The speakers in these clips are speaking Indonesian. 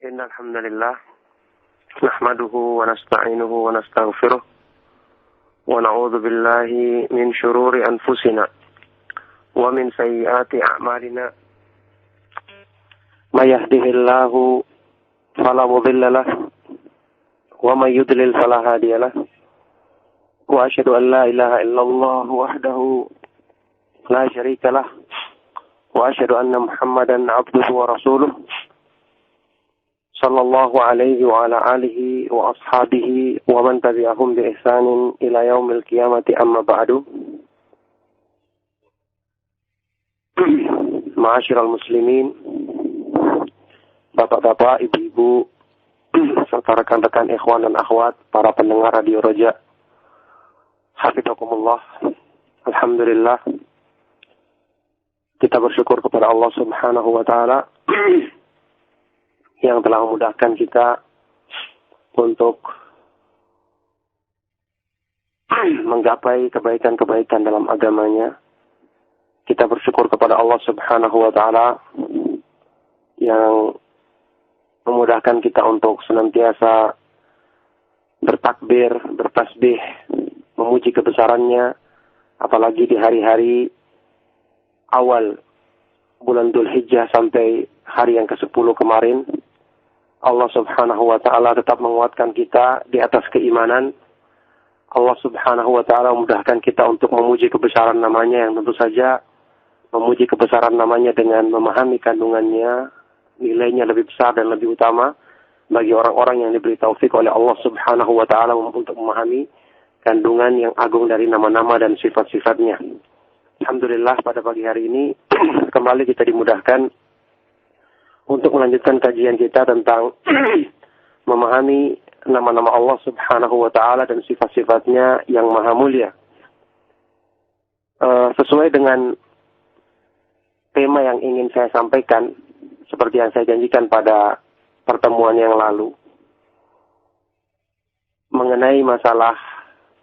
إن الحمد لله نحمده ونستعينه ونستغفره ونعوذ بالله من شرور أنفسنا ومن سيئات أعمالنا ما يهده الله فلا مضل له ومن يضلل فلا هادي له وأشهد أن لا إله إلا الله وحده لا شريك له وأشهد أن محمدا عبده ورسوله صلى الله عليه وعلى آله وأصحابه ومن تبعهم بإحسان إلى يوم القيامة أما بعد. Ma'asyiral muslimin, bapak-bapak, ibu-ibu, serta rekan-rekan ikhwan dan akhwat, para pendengar Radio Roja, hafizakumullah. Alhamdulillah, kita bersyukur kepada Allah Subhanahu wa taala yang telah memudahkan kita untuk menggapai kebaikan-kebaikan dalam agamanya. Kita bersyukur kepada Allah Subhanahu wa taala yang memudahkan kita untuk senantiasa bertakbir, bertasbih, memuji kebesarannya, apalagi di hari-hari awal bulan Dzulhijjah sampai hari yang ke-10 kemarin. Allah Subhanahu wa taala tetap menguatkan kita di atas keimanan. Allah Subhanahu wa taala memudahkan kita untuk memuji kebesaran namanya, yang tentu saja memuji kebesaran namanya dengan memahami kandungannya, nilainya lebih besar dan lebih utama bagi orang-orang yang diberi taufik oleh Allah Subhanahu wa taala untuk memahami kandungan yang agung dari nama-nama dan sifat-sifatnya. Alhamdulillah, pada pagi hari ini kembali kita dimudahkan untuk melanjutkan kajian kita tentang memahami nama-nama Allah Subhanahu wa taala dan sifat-sifatnya yang maha mulia. Sesuai dengan tema yang ingin saya sampaikan, seperti yang saya janjikan pada pertemuan yang lalu, mengenai masalah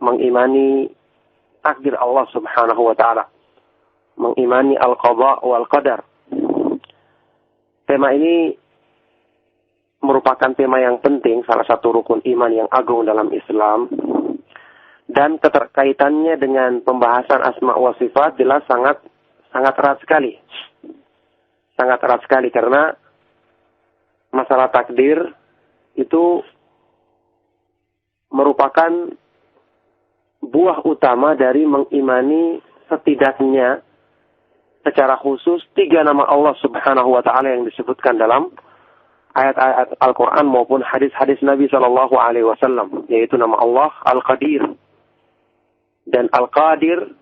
mengimani takdir Allah Subhanahu wa taala, mengimani al-qadha wal qadar. Tema ini merupakan tema yang penting, salah satu rukun iman yang agung dalam Islam, dan keterkaitannya dengan pembahasan asma wa sifat jelas sangat erat sekali. Sangat erat sekali karena masalah takdir itu merupakan buah utama dari mengimani setidaknya secara khusus 3 nama Allah Subhanahu wa taala yang disebutkan dalam ayat-ayat Al-Qur'an maupun hadis-hadis Nabi sallallahu alaihi wasallam, yaitu nama Allah Al-Qadir dan Al-Qadir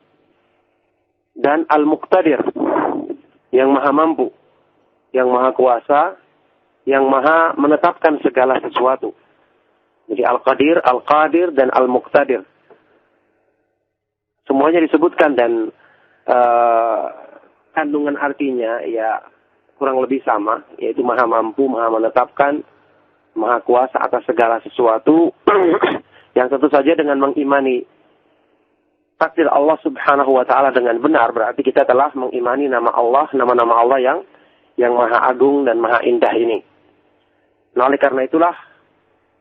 dan Al-Muqtadir, yang maha mampu, yang maha kuasa, yang maha menetapkan segala sesuatu. Jadi Al-Qadir, Al-Qadir dan Al-Muqtadir semuanya disebutkan, dan kandungan artinya ya kurang lebih sama, yaitu maha mampu, maha menetapkan, maha kuasa atas segala sesuatu. Yang tentu saja dengan mengimani takdir Allah Subhanahu wa taala dengan benar, berarti kita telah mengimani nama Allah, nama-nama Allah yang maha agung dan maha indah ini. Nah, oleh karena itulah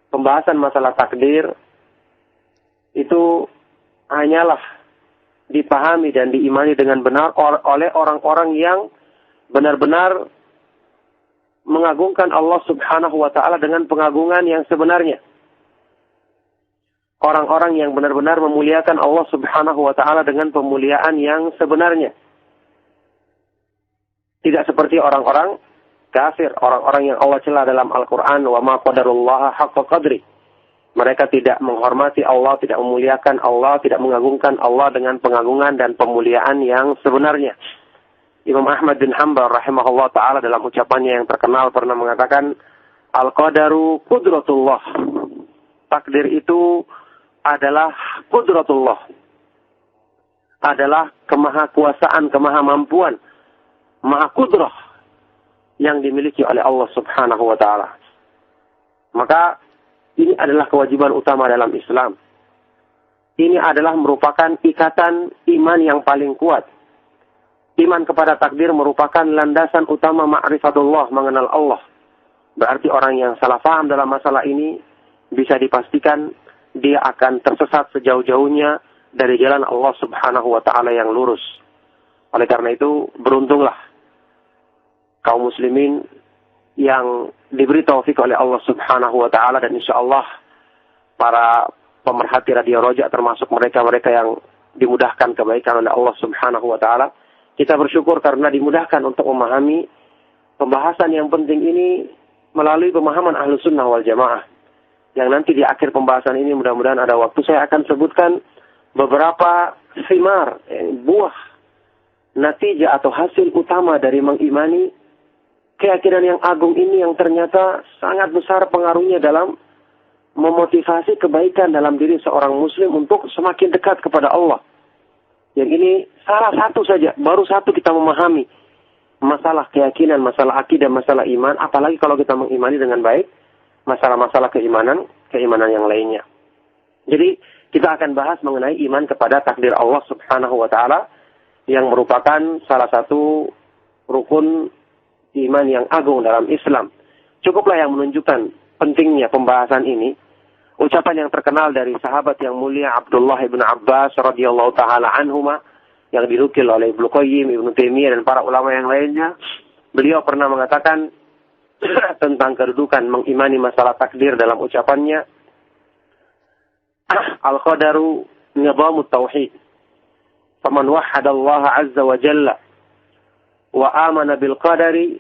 pembahasan masalah takdir itu hanyalah dipahami dan diimani dengan benar oleh orang-orang yang benar-benar mengagungkan Allah Subhanahu wa taala dengan pengagungan yang sebenarnya. Orang-orang yang benar-benar memuliakan Allah Subhanahu wa taala dengan pemuliaan yang sebenarnya. Tidak seperti orang-orang kafir, orang-orang yang Allah cela dalam Al-Qur'an, wa ma qadarullaha haqqa qadri. Mereka tidak menghormati Allah, tidak memuliakan Allah, tidak mengagungkan Allah dengan pengagungan dan pemuliaan yang sebenarnya. Imam Ahmad bin Hanbal rahimahullah ta'ala dalam ucapannya yang terkenal pernah mengatakan, Al-Qadaru qudratullah. Takdir itu adalah qudratullah. Adalah kemahakuasaan, kemahamampuan, maha kudrah yang dimiliki oleh Allah Subhanahu wa ta'ala. Maka ini adalah kewajiban utama dalam Islam. Ini adalah merupakan ikatan iman yang paling kuat. Iman kepada takdir merupakan landasan utama ma'rifatullah, mengenal Allah. Berarti orang yang salah paham dalam masalah ini bisa dipastikan dia akan tersesat sejauh-jauhnya dari jalan Allah Subhanahu wa taala yang lurus. Oleh karena itu, beruntunglah kaum muslimin yang diberi taufik oleh Allah Subhanahu wa taala, dan insyaallah para pemerhati Radio Roja termasuk mereka-mereka yang dimudahkan kebaikan oleh Allah Subhanahu wa taala. Kita bersyukur karena dimudahkan untuk memahami pembahasan yang penting ini melalui pemahaman Ahlus Sunnah wal Jamaah. Yang nanti di akhir pembahasan ini mudah-mudahan ada waktu saya akan sebutkan beberapa thimar, buah, natijah atau hasil utama dari mengimani keyakinan yang agung ini yang ternyata sangat besar pengaruhnya dalam memotivasi kebaikan dalam diri seorang muslim untuk semakin dekat kepada Allah. Yang ini salah satu saja, baru satu kita memahami masalah keyakinan, masalah akidah, masalah iman, apalagi kalau kita mengimani dengan baik masalah-masalah keimanan yang lainnya. Jadi kita akan bahas mengenai iman kepada takdir Allah Subhanahu wa taala yang merupakan salah satu rukun iman yang agung dalam Islam. Cukuplah yang menunjukkan pentingnya pembahasan ini ucapan yang terkenal dari sahabat yang mulia Abdullah ibn Abbas radhiyallahu taala anhuma, yang dinukil oleh Ibnu Qayyim, Ibnu Taimiyah dan para ulama yang lainnya. Beliau pernah mengatakan tentang kedudukan mengimani masalah takdir dalam ucapannya, Al-Qadaru nizamut tauhid. Faman wahhada Allah azza wa jalla wa amana bil qadari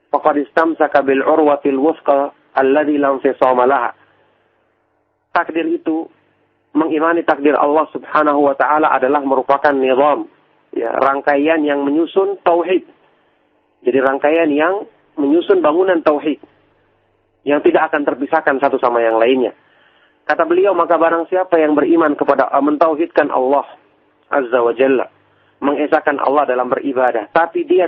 faqad istamsaka bil urwatil wuthqa alladhi lam fisama laha. Takdir itu, mengimani takdir Allah Subhanahu wa taala adalah merupakan nizam, ya, rangkaian yang menyusun tauhid. Jadi rangkaian yang menyusun bangunan tauhid yang tidak akan terpisahkan satu sama yang lainnya. Kata beliau, maka barang siapa yang beriman kepada mentauhidkan Allah Azza wa Jalla, mengesahkan Allah dalam beribadah, tapi dia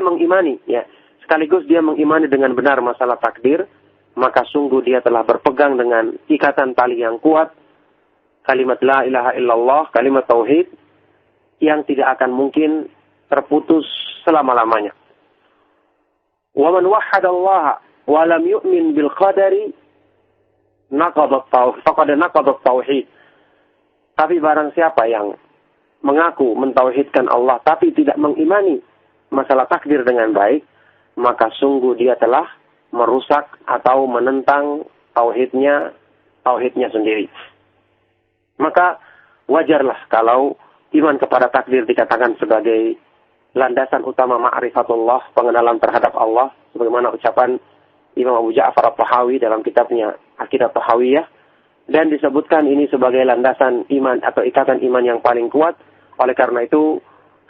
mengimani, ya, sekaligus dia mengimani dengan benar masalah takdir, maka sungguh dia telah berpegang dengan ikatan tali yang kuat, kalimat la ilaha illallah, kalimat tauhid yang tidak akan mungkin terputus selama-lamanya. Wa man wahhada Allah wa lam yu'min bil qadari naqadat tauhid. Tapi barang siapa yang mengaku mentauhidkan Allah tapi tidak mengimani masalah takdir dengan baik, maka sungguh dia telah merusak atau menentang tauhidnya sendiri. Maka wajarlah kalau iman kepada takdir dikatakan sebagai landasan utama ma'rifatullah, pengenalan terhadap Allah, sebagaimana ucapan Imam Abu Ja'far At-Tahawi dalam kitabnya Aqidah Tahawiyah, dan disebutkan ini sebagai landasan iman atau ikatan iman yang paling kuat. Oleh karena itu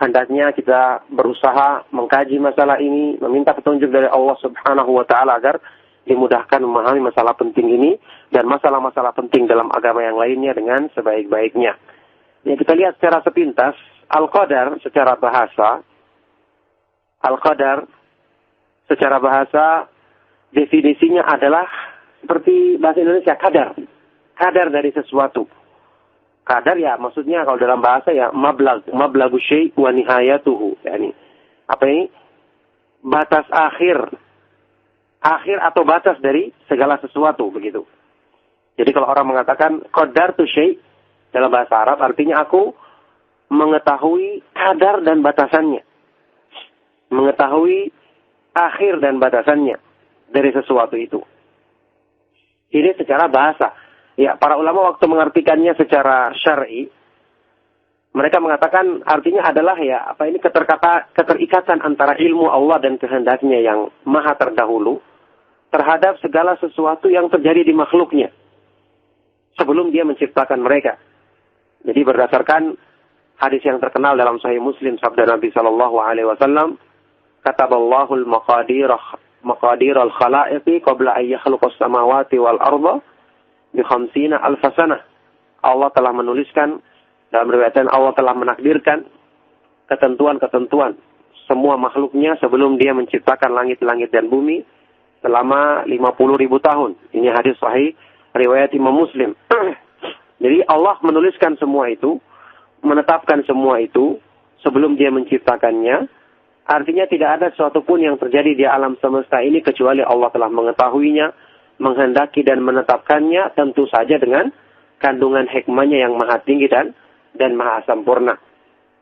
hendaknya kita berusaha mengkaji masalah ini, meminta petunjuk dari Allah Subhanahu wa taala agar dimudahkan memahami masalah penting ini dan masalah-masalah penting dalam agama yang lainnya dengan sebaik-baiknya. Ya, kita lihat secara sepintas Al-Qadar secara bahasa definisinya adalah seperti bahasa Indonesia kadar dari sesuatu. Kadar ya maksudnya kalau dalam bahasa ya mablagu syai' wa nihayatuhu, yani apa ini? Batas akhir atau batas dari segala sesuatu, begitu. Jadi kalau orang mengatakan qadartu syai' dalam bahasa Arab artinya aku mengetahui kadar dan batasannya. Mengetahui akhir dan batasannya dari sesuatu itu. Ini secara bahasa. Ya, para ulama waktu mengartikannya secara syar'i, mereka mengatakan artinya adalah ya apa ini keterikatan antara ilmu Allah dan kehendaknya yang maha terdahulu terhadap segala sesuatu yang terjadi di makhluknya sebelum dia menciptakan mereka. Jadi berdasarkan hadis yang terkenal dalam Sahih Muslim, sabda Nabi sallallahu alaihi wasallam, kataballahu al-maqadir al-khalaiqi qabla an yakhluqa as-samawati wal arda bi 50 alf sanah. Allah telah menuliskan, dalam riwayatan Allah telah menakdirkan ketentuan-ketentuan semua makhluknya sebelum dia menciptakan langit-langit dan bumi selama 50.000 tahun. Ini hadis sahih riwayat Imam Muslim. Jadi Allah menuliskan semua itu, menetapkan semua itu sebelum dia menciptakannya Artinya tidak ada sesuatu pun yang terjadi di alam semesta ini kecuali Allah telah mengetahuinya, menghendaki dan menetapkannya, tentu saja dengan kandungan hikmahnya yang maha tinggi dan maha sempurna.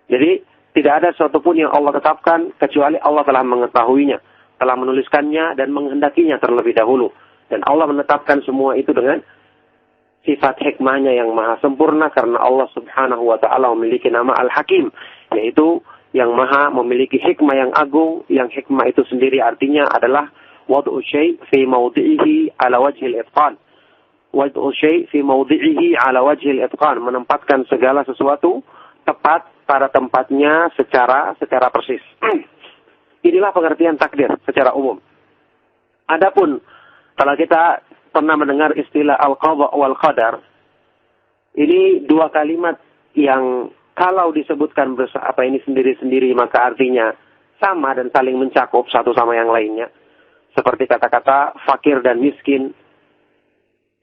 Jadi tidak ada sesuatu pun yang Allah tetapkan kecuali Allah telah mengetahuinya, telah menuliskannya dan menghendakinya terlebih dahulu. Dan Allah menetapkan semua itu dengan sifat hikmahnya yang maha sempurna, karena Allah subhanahu wa ta'ala memiliki nama Al-Hakim, yaitu yang maha memiliki hikmah yang agung, yang hikmah itu sendiri artinya adalah wad'u syai' fi mawdi'ihi ala wajhil itqan. Wad'u syai' fi mawdi'ihi ala wajhil itqan, menempatkan segala sesuatu tepat pada tempatnya secara persis. Inilah pengertian takdir secara umum. Adapun kalau kita pernah mendengar istilah al-qadha wal qadar, ini dua kalimat yang kalau disebutkan ini sendiri-sendiri maka artinya sama dan saling mencakup satu sama yang lainnya. Seperti kata-kata fakir dan miskin,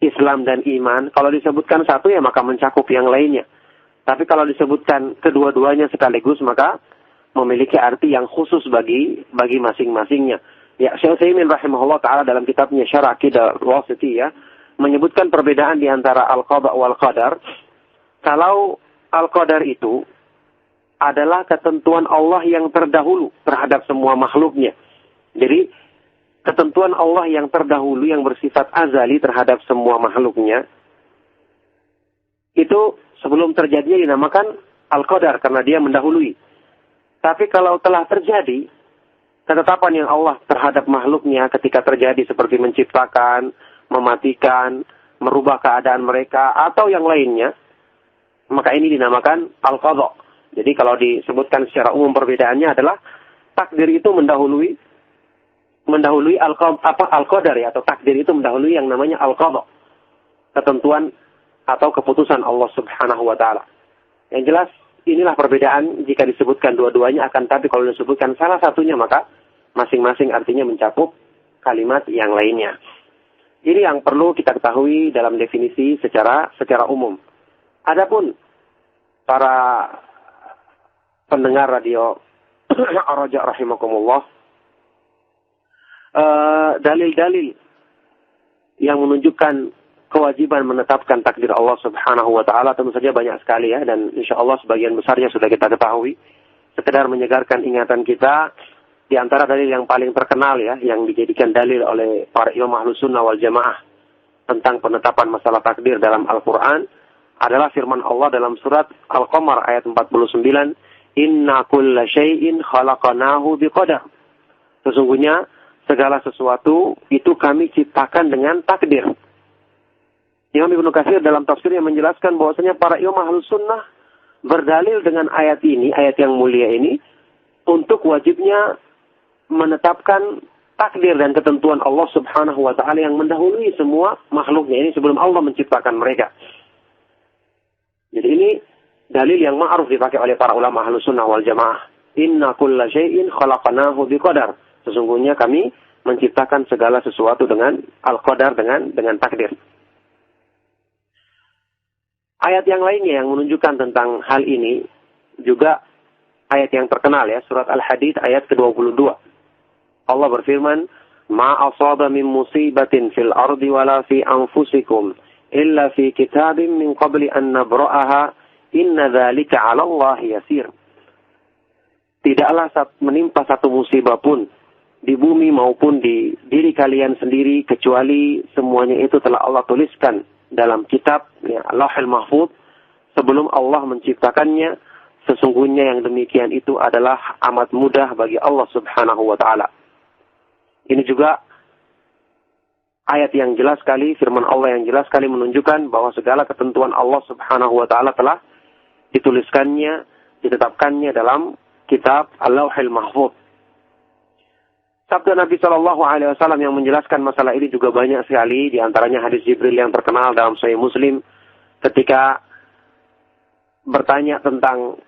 Islam dan iman, kalau disebutkan satu ya maka mencakup yang lainnya. Tapi kalau disebutkan kedua-duanya sekaligus maka memiliki arti yang khusus bagi masing-masingnya. Ya, Syekh Utsaimin rahimahullah taala dalam kitabnya Syarh Aqidah Wasithiyah menyebutkan perbedaan di antara al-qadha wal qadar. Kalau al-qadar itu adalah ketentuan Allah yang terdahulu terhadap semua makhluknya. Jadi ketentuan Allah yang terdahulu yang bersifat azali terhadap semua makhluknya itu sebelum terjadinya dinamakan al-qadar karena dia mendahului. Tapi kalau telah terjadi ketetapan yang Allah terhadap makhluknya ketika terjadi seperti menciptakan, mematikan, merubah keadaan mereka, atau yang lainnya, maka ini dinamakan al-qadha. Jadi kalau disebutkan secara umum perbedaannya adalah takdir itu mendahului al-qadar ya, atau takdir itu mendahului yang namanya al-qadha. Ketentuan atau keputusan Allah subhanahu wa ta'ala. Yang jelas, inilah perbedaan jika disebutkan dua-duanya, akan tapi kalau disebutkan salah satunya maka masing-masing artinya mencakup kalimat yang lainnya. Ini yang perlu kita ketahui dalam definisi secara umum. Adapun para pendengar radio Ar-Raja rahimakumullah, dalil-dalil yang menunjukkan kewajiban menetapkan takdir Allah subhanahu wa ta'ala tentu saja banyak sekali ya, dan insya Allah sebagian besarnya sudah kita ketahui. Sekedar menyegarkan ingatan kita, di antara dalil yang paling terkenal ya, yang dijadikan dalil oleh para imam Ahlus Sunnah wal Jamaah tentang penetapan masalah takdir dalam Al-Quran adalah firman Allah dalam surat Al-Qamar ayat 49, Inna kulla syai'in khalaqanahu biqadar. Sesungguhnya segala sesuatu itu kami ciptakan dengan takdir. Imam Ibnu Katsir dalam tafsirnya menjelaskan bahwasanya para imam Ahlus Sunnah berdalil dengan ayat ini, ayat yang mulia ini, untuk wajibnya menetapkan takdir dan ketentuan Allah subhanahu wa ta'ala yang mendahului semua makhluknya ini sebelum Allah menciptakan mereka. Jadi ini dalil yang ma'ruf dipakai oleh para ulama Ahlus Sunnah wal Jamaah. Inna kulla syai'in khalaqnahu biqadar. Sesungguhnya kami menciptakan segala sesuatu dengan al-qadar, dengan takdir. Ayat yang lainnya yang menunjukkan tentang hal ini juga ayat yang terkenal ya, surat Al-Hadid ayat ke-22. Allah berfirman, "Ma asaba min musibatin fil ardi wala fi anfusikum illa fi kitabim min qabli an nabra'aha inna dzalika 'ala Allah yasir." Tidaklah menimpa satu musibah pun di bumi maupun di diri kalian sendiri kecuali semuanya itu telah Allah tuliskan dalam kitab ya, Lauhul Mahfuz sebelum Allah menciptakannya. Sesungguhnya yang demikian itu adalah amat mudah bagi Allah subhanahu wa ta'ala. Ini juga ayat yang jelas sekali, firman Allah yang jelas sekali menunjukkan bahwa segala ketentuan Allah subhanahu wa ta'ala telah dituliskannya, ditetapkannya dalam kitab Al-Lauhul Mahfuz. Sabda Nabi SAW yang menjelaskan masalah ini juga banyak sekali, di antaranya hadis Jibril yang terkenal dalam Sahih Muslim ketika bertanya tentang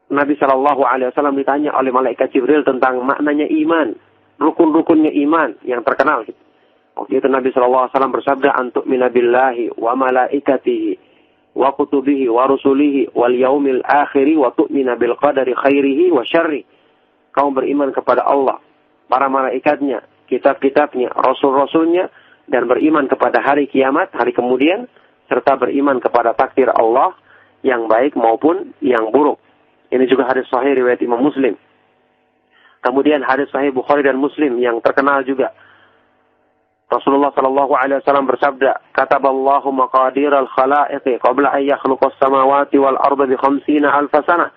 Nabi SAW ditanya oleh malaikat Jibril tentang maknanya iman, rukun-rukunnya iman yang terkenal. Waktu itu Nabi SAW bersabda, "Antu'mina billahi wa malaikatihi wa kutubihi wa rusulihi wal yaumil akhiri wa tu'mina bil qadari khairihi wa syarri." kamu beriman kepada Allah, para malaikatnya, kitab-kitabnya, rasul-rasulnya, dan beriman kepada hari kiamat, hari kemudian, serta beriman kepada takdir Allah yang baik maupun yang buruk. Ini juga hadis sahih riwayat Imam Muslim. Kemudian hadis sahih Bukhari dan Muslim yang terkenal juga. Rasulullah sallallahu alaihi wasallam bersabda, "Kataballahu maqadiral khalaiqi qabla an yakhluqas samawati wal arda bi 50,000 sanah."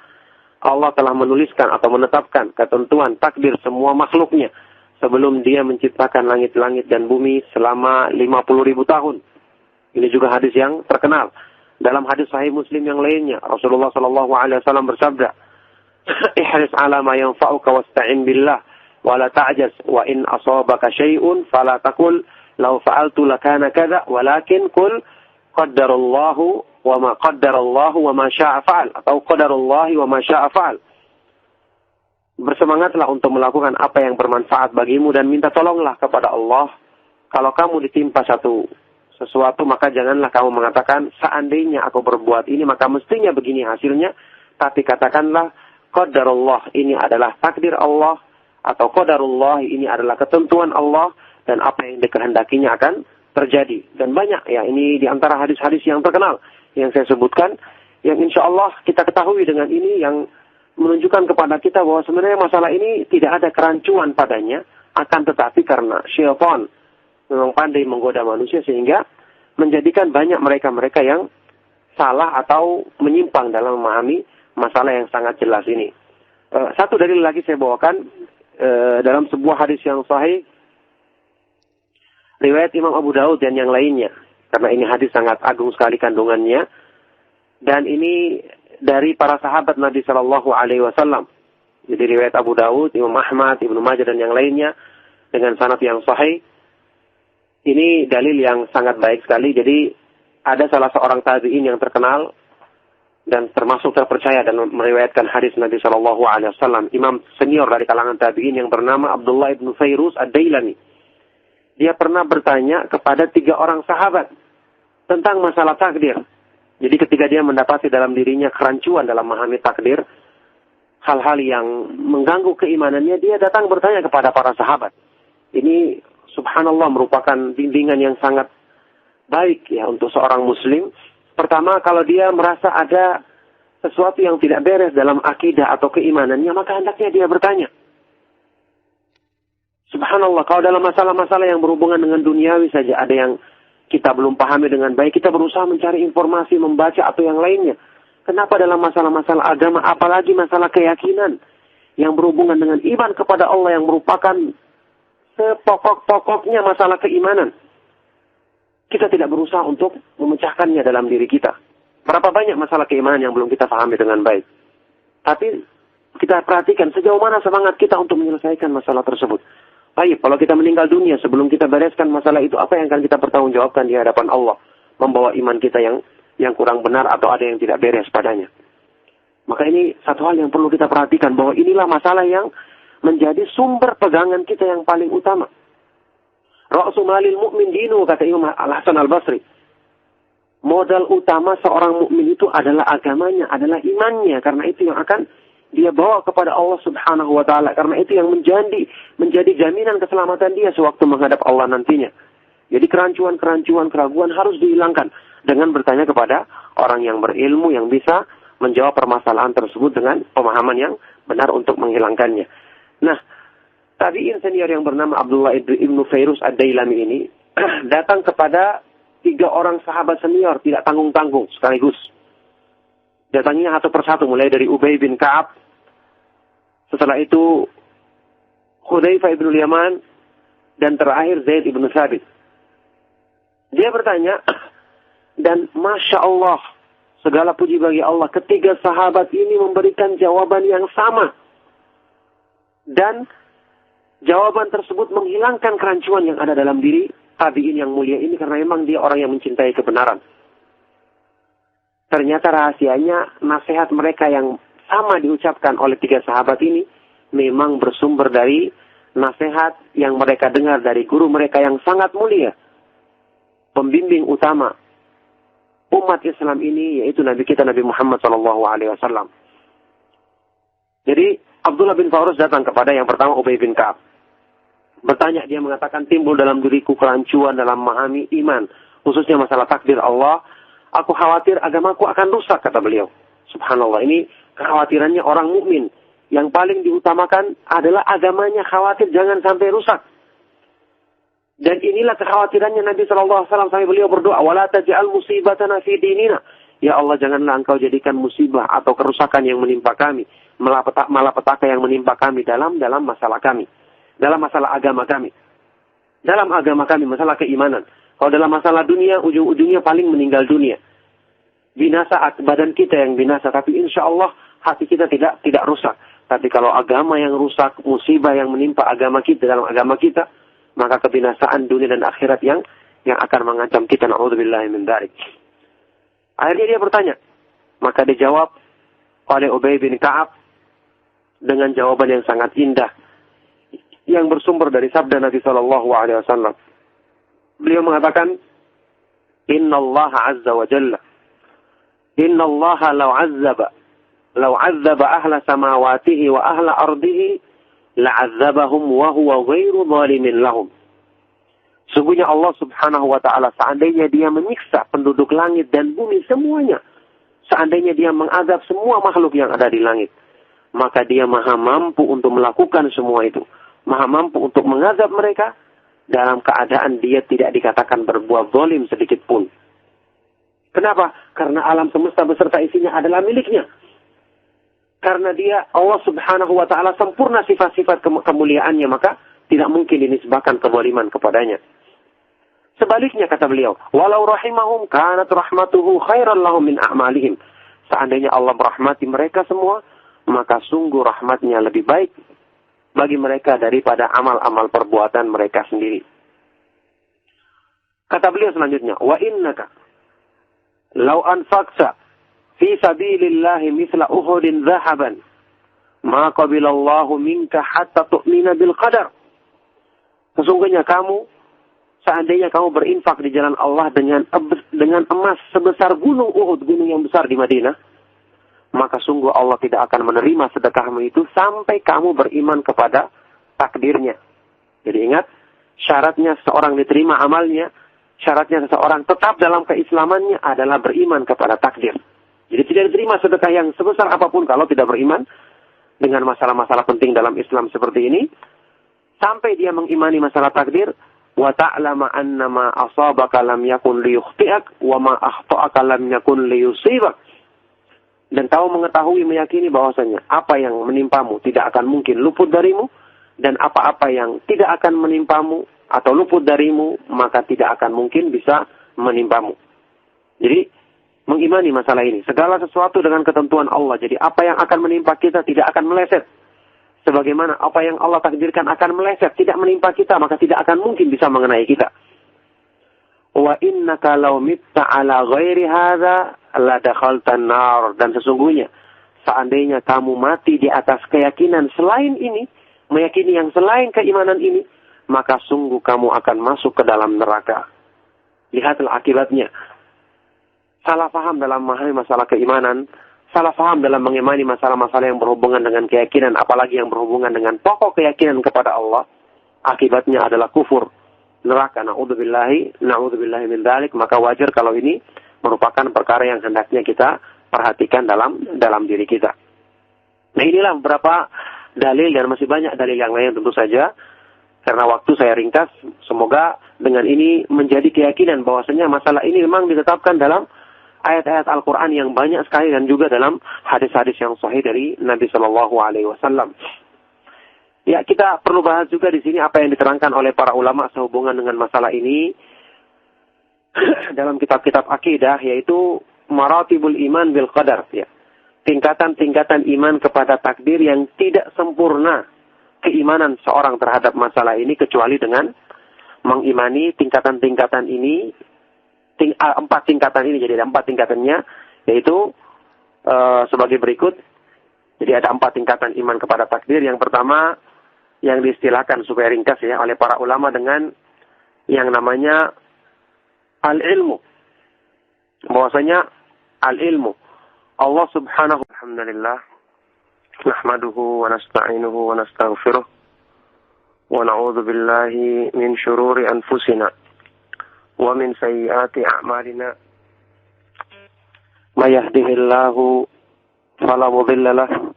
Allah telah menuliskan atau menetapkan ketentuan takdir semua makhluknya sebelum Dia menciptakan langit-langit dan bumi selama 50.000 tahun. Ini juga hadis yang terkenal. Dalam hadis sahih Muslim yang lainnya, Rasulullah sallallahu alaihi wasallam bersabda, "Ihris 'ala ma yanfa'uka wasta'in billah wa la ta'jaz wa in asabaka syai'un fala taqul law fa'altu lakana kadza walakin qul qaddarallahu wa ma qaddarallahu wa ma syaa fa'al," atau qadarullahi wa ma syaa fa'al. Bersemangatlah untuk melakukan apa yang bermanfaat bagimu dan minta tolonglah kepada Allah. Kalau kamu ditimpa sesuatu, maka janganlah kamu mengatakan, seandainya aku berbuat ini, maka mestinya begini hasilnya. Tapi katakanlah, qadarullah, ini adalah takdir Allah, atau qadarullah, ini adalah ketentuan Allah, dan apa yang dikehendakinya akan terjadi. Dan banyak ya, ini di antara hadis-hadis yang terkenal yang saya sebutkan, yang insya Allah kita ketahui dengan ini, yang menunjukkan kepada kita bahwa sebenarnya masalah ini tidak ada kerancuan padanya, akan tetapi karena syaitan memang pandai menggoda manusia sehingga menjadikan banyak mereka-mereka yang salah atau menyimpang dalam memahami masalah yang sangat jelas ini. Satu dalil lagi saya bawakan dalam sebuah hadis yang sahih riwayat Imam Abu Daud dan yang lainnya, karena ini hadis sangat agung sekali kandungannya, dan ini dari para sahabat Nabi Shallallahu Alaihi Wasallam. Jadi riwayat Abu Daud, Imam Ahmad, Ibnu Majah dan yang lainnya dengan sanad yang sahih. Ini dalil yang sangat baik sekali. Jadi ada salah seorang tabi'in yang terkenal dan termasuk terpercaya dan meriwayatkan hadis Nabi Shallallahu Alaihi Wasallam, imam senior dari kalangan tabi'in yang bernama Abdullah ibn Fairuz ad-Dailami. Dia pernah bertanya kepada 3 orang sahabat tentang masalah takdir. Jadi ketika dia mendapati dalam dirinya kerancuan dalam memahami takdir, hal-hal yang mengganggu keimanannya, dia datang bertanya kepada para sahabat. Ini subhanallah merupakan bimbingan yang sangat baik ya untuk seorang muslim. Pertama, kalau dia merasa ada sesuatu yang tidak beres dalam akidah atau keimanannya, maka hendaknya dia bertanya. Subhanallah, kalau dalam masalah-masalah yang berhubungan dengan duniawi saja, ada yang kita belum pahami dengan baik, kita berusaha mencari informasi, membaca atau yang lainnya. Kenapa dalam masalah-masalah agama, apalagi masalah keyakinan yang berhubungan dengan iman kepada Allah yang merupakan sepokok-pokoknya masalah keimanan, kita tidak berusaha untuk memecahkannya dalam diri kita. Berapa banyak masalah keimanan yang belum kita pahami dengan baik. Tapi kita perhatikan sejauh mana semangat kita untuk menyelesaikan masalah tersebut. Baik, kalau kita meninggal dunia sebelum kita bereskan masalah itu, apa yang akan kita pertanggungjawabkan di hadapan Allah? Membawa iman kita yang kurang benar atau ada yang tidak beres padanya. Maka ini satu hal yang perlu kita perhatikan, bahwa inilah masalah yang menjadi sumber pegangan kita yang paling utama. Ra'su malil mu'min dinu, kata Imam Al-Hasan Al-Basri. Modal utama seorang mukmin itu adalah agamanya, adalah imannya. Karena itu yang akan dia bawa kepada Allah Subhanahu wa Ta'ala. Karena itu yang menjadi jaminan keselamatan dia sewaktu menghadap Allah nantinya. Jadi kerancuan-kerancuan, keraguan harus dihilangkan dengan bertanya kepada orang yang berilmu yang bisa menjawab permasalahan tersebut dengan pemahaman yang benar untuk menghilangkannya. Nah, tabi'in senior yang bernama Abdullah ibn Fairuz ad-Dailami ini datang kepada 3 orang sahabat senior, tidak tanggung-tanggung sekaligus. Datangnya satu persatu, mulai dari Ubay bin Ka'ab, setelah itu Hudzaifah ibn Yaman, dan terakhir Zaid ibn Thabit. Dia bertanya, dan Masya Allah, segala puji bagi Allah, ketiga sahabat ini memberikan jawaban yang sama. Dan jawaban tersebut menghilangkan kerancuan yang ada dalam diri tabi'in yang mulia ini, karena memang dia orang yang mencintai kebenaran. Ternyata rahasianya nasihat mereka yang sama diucapkan oleh 3 sahabat ini memang bersumber dari nasihat yang mereka dengar dari guru mereka yang sangat mulia, pembimbing utama umat Islam ini, yaitu Nabi kita Nabi Muhammad SAW. Jadi Abdullah bin Faurus datang kepada yang pertama Ubay bin Ka'ab. Bertanya, dia mengatakan, timbul dalam diriku kerancuan dalam memahami iman, khususnya masalah takdir Allah. Aku khawatir agamaku akan rusak, kata beliau. Subhanallah, ini kekhawatirannya orang mukmin. Yang paling diutamakan adalah agamanya, khawatir jangan sampai rusak. Dan inilah kekhawatirannya Nabi SAW sampai beliau berdoa, wala taj'al musibatana fi dinina. Ya Allah, janganlah engkau jadikan musibah atau kerusakan yang menimpa kami, malapetaka yang menimpa kami dalam masalah kami, dalam masalah agama kami. Dalam agama kami, masalah keimanan. Kalau dalam masalah dunia, ujung-ujungnya paling meninggal dunia. Binasa badan kita yang binasa, tapi insya Allah hati kita tidak rusak. Tapi kalau agama yang rusak, musibah yang menimpa agama kita dalam agama kita, maka kebinasaan dunia dan akhirat yang akan mengancam kita. Na'udzubillahi min dzalik. Akhirnya dia bertanya. Maka dijawab oleh Ubay bin Ka'ab dengan jawaban yang sangat indah, yang bersumber dari sabda Nabi SAW. Beliau mengatakan, Inna Allah Azza wa Jalla, Inna Allah law azzaba ahla samawatihi wa ahla ardihi, la'azzabahum wa huwa ghairu zalimin lahum. Sungguhnya Allah Subhanahu wa ta'ala, seandainya dia menyiksa penduduk langit dan bumi semuanya, seandainya dia mengazab semua makhluk yang ada di langit, maka dia maha mampu untuk melakukan semua itu. Maha mampu untuk mengazab mereka dalam keadaan dia tidak dikatakan berbuat zalim sedikit pun. Kenapa? Karena alam semesta beserta isinya adalah miliknya. Karena dia, Allah Subhanahu wa ta'ala, sempurna sifat-sifat kemuliaannya, maka tidak mungkin dinisbahkan kezaliman kepadanya. Sebaliknya, kata beliau, walau rahimahum kanat rahmatuhu khairan lahum min a'malihim. Seandainya Allah merahmati mereka semua, maka sungguh rahmatnya lebih baik bagi mereka daripada amal-amal perbuatan mereka sendiri. Kata beliau selanjutnya, wa innaka law anfaqta fi sabilillahi mithla uhudin dhahaban ma qabilallahu minka hatta tu'mina bil qadar. Sesungguhnya kamu, seandainya kamu berinfak di jalan Allah dengan emas sebesar gunung Uhud, gunung yang besar di Madinah, maka sungguh Allah tidak akan menerima sedekahmu itu sampai kamu beriman kepada takdirnya. Jadi ingat, syaratnya seseorang diterima amalnya, syaratnya seseorang tetap dalam keislamannya adalah beriman kepada takdir. Jadi tidak diterima sedekah yang sebesar apapun kalau tidak beriman dengan masalah-masalah penting dalam Islam seperti ini, sampai dia mengimani masalah takdir. Wa ta'lama anna ma asabaka lam yakun liyukhti'ak wa ma akhta'aka lam yakun liyusibak. Dan kau mengetahui, meyakini bahwasanya apa yang menimpamu tidak akan mungkin luput darimu, dan apa-apa yang tidak akan menimpamu atau luput darimu maka tidak akan mungkin bisa menimpamu. Jadi mengimani masalah ini, segala sesuatu dengan ketentuan Allah. Jadi apa yang akan menimpa kita tidak akan meleset. Sebagaimana apa yang Allah takdirkan akan meleset, tidak menimpa kita, maka tidak akan mungkin bisa mengenai kita. Wa innaka law mitta ala ghairi hadza la dakhaltan nar. Dan sesungguhnya seandainya kamu mati di atas keyakinan selain ini, meyakini yang selain keimanan ini, maka sungguh kamu akan masuk ke dalam neraka. Lihatlah akibatnya. Salah paham dalam memahami masalah keimanan, salah paham dalam mengimani masalah-masalah yang berhubungan dengan keyakinan, apalagi yang berhubungan dengan pokok keyakinan kepada Allah, akibatnya adalah kufur, neraka. Na'udzubillahi min dzalik. Maka wajar kalau ini merupakan perkara yang hendaknya kita perhatikan dalam diri kita. Nah, inilah beberapa dalil, dan masih banyak dalil yang lain tentu saja. Karena waktu saya ringkas, semoga dengan ini menjadi keyakinan bahwasanya masalah ini memang ditetapkan dalam ayat-ayat Al-Quran yang banyak sekali, dan juga dalam hadis-hadis yang sahih dari Nabi SAW. Ya, kita perlu bahas juga di sini apa yang diterangkan oleh para ulama sehubungan dengan masalah ini dalam kitab-kitab akidah, yaitu maratibul iman bil qadar. Ya. Tingkatan-tingkatan iman kepada takdir yang tidak sempurna keimanan seorang terhadap masalah ini kecuali dengan mengimani tingkatan-tingkatan ini. 4 tingkatan ini, jadi ada 4 tingkatannya, yaitu sebagai berikut. Jadi ada 4 tingkatan iman kepada takdir. Yang pertama, yang diistilahkan supaya ringkas ya oleh para ulama dengan yang namanya al-ilmu. Bahwasanya al-ilmu, Allah Subhanahu wa ta'ala, alhamdulillah, Nahmaduhu wa nasta'inuhu wa nastaghfiruh wa na'udzu billahi min shururi anfusina wa min sayyiati a'malina. May yahdihillahu fala mudilla lahu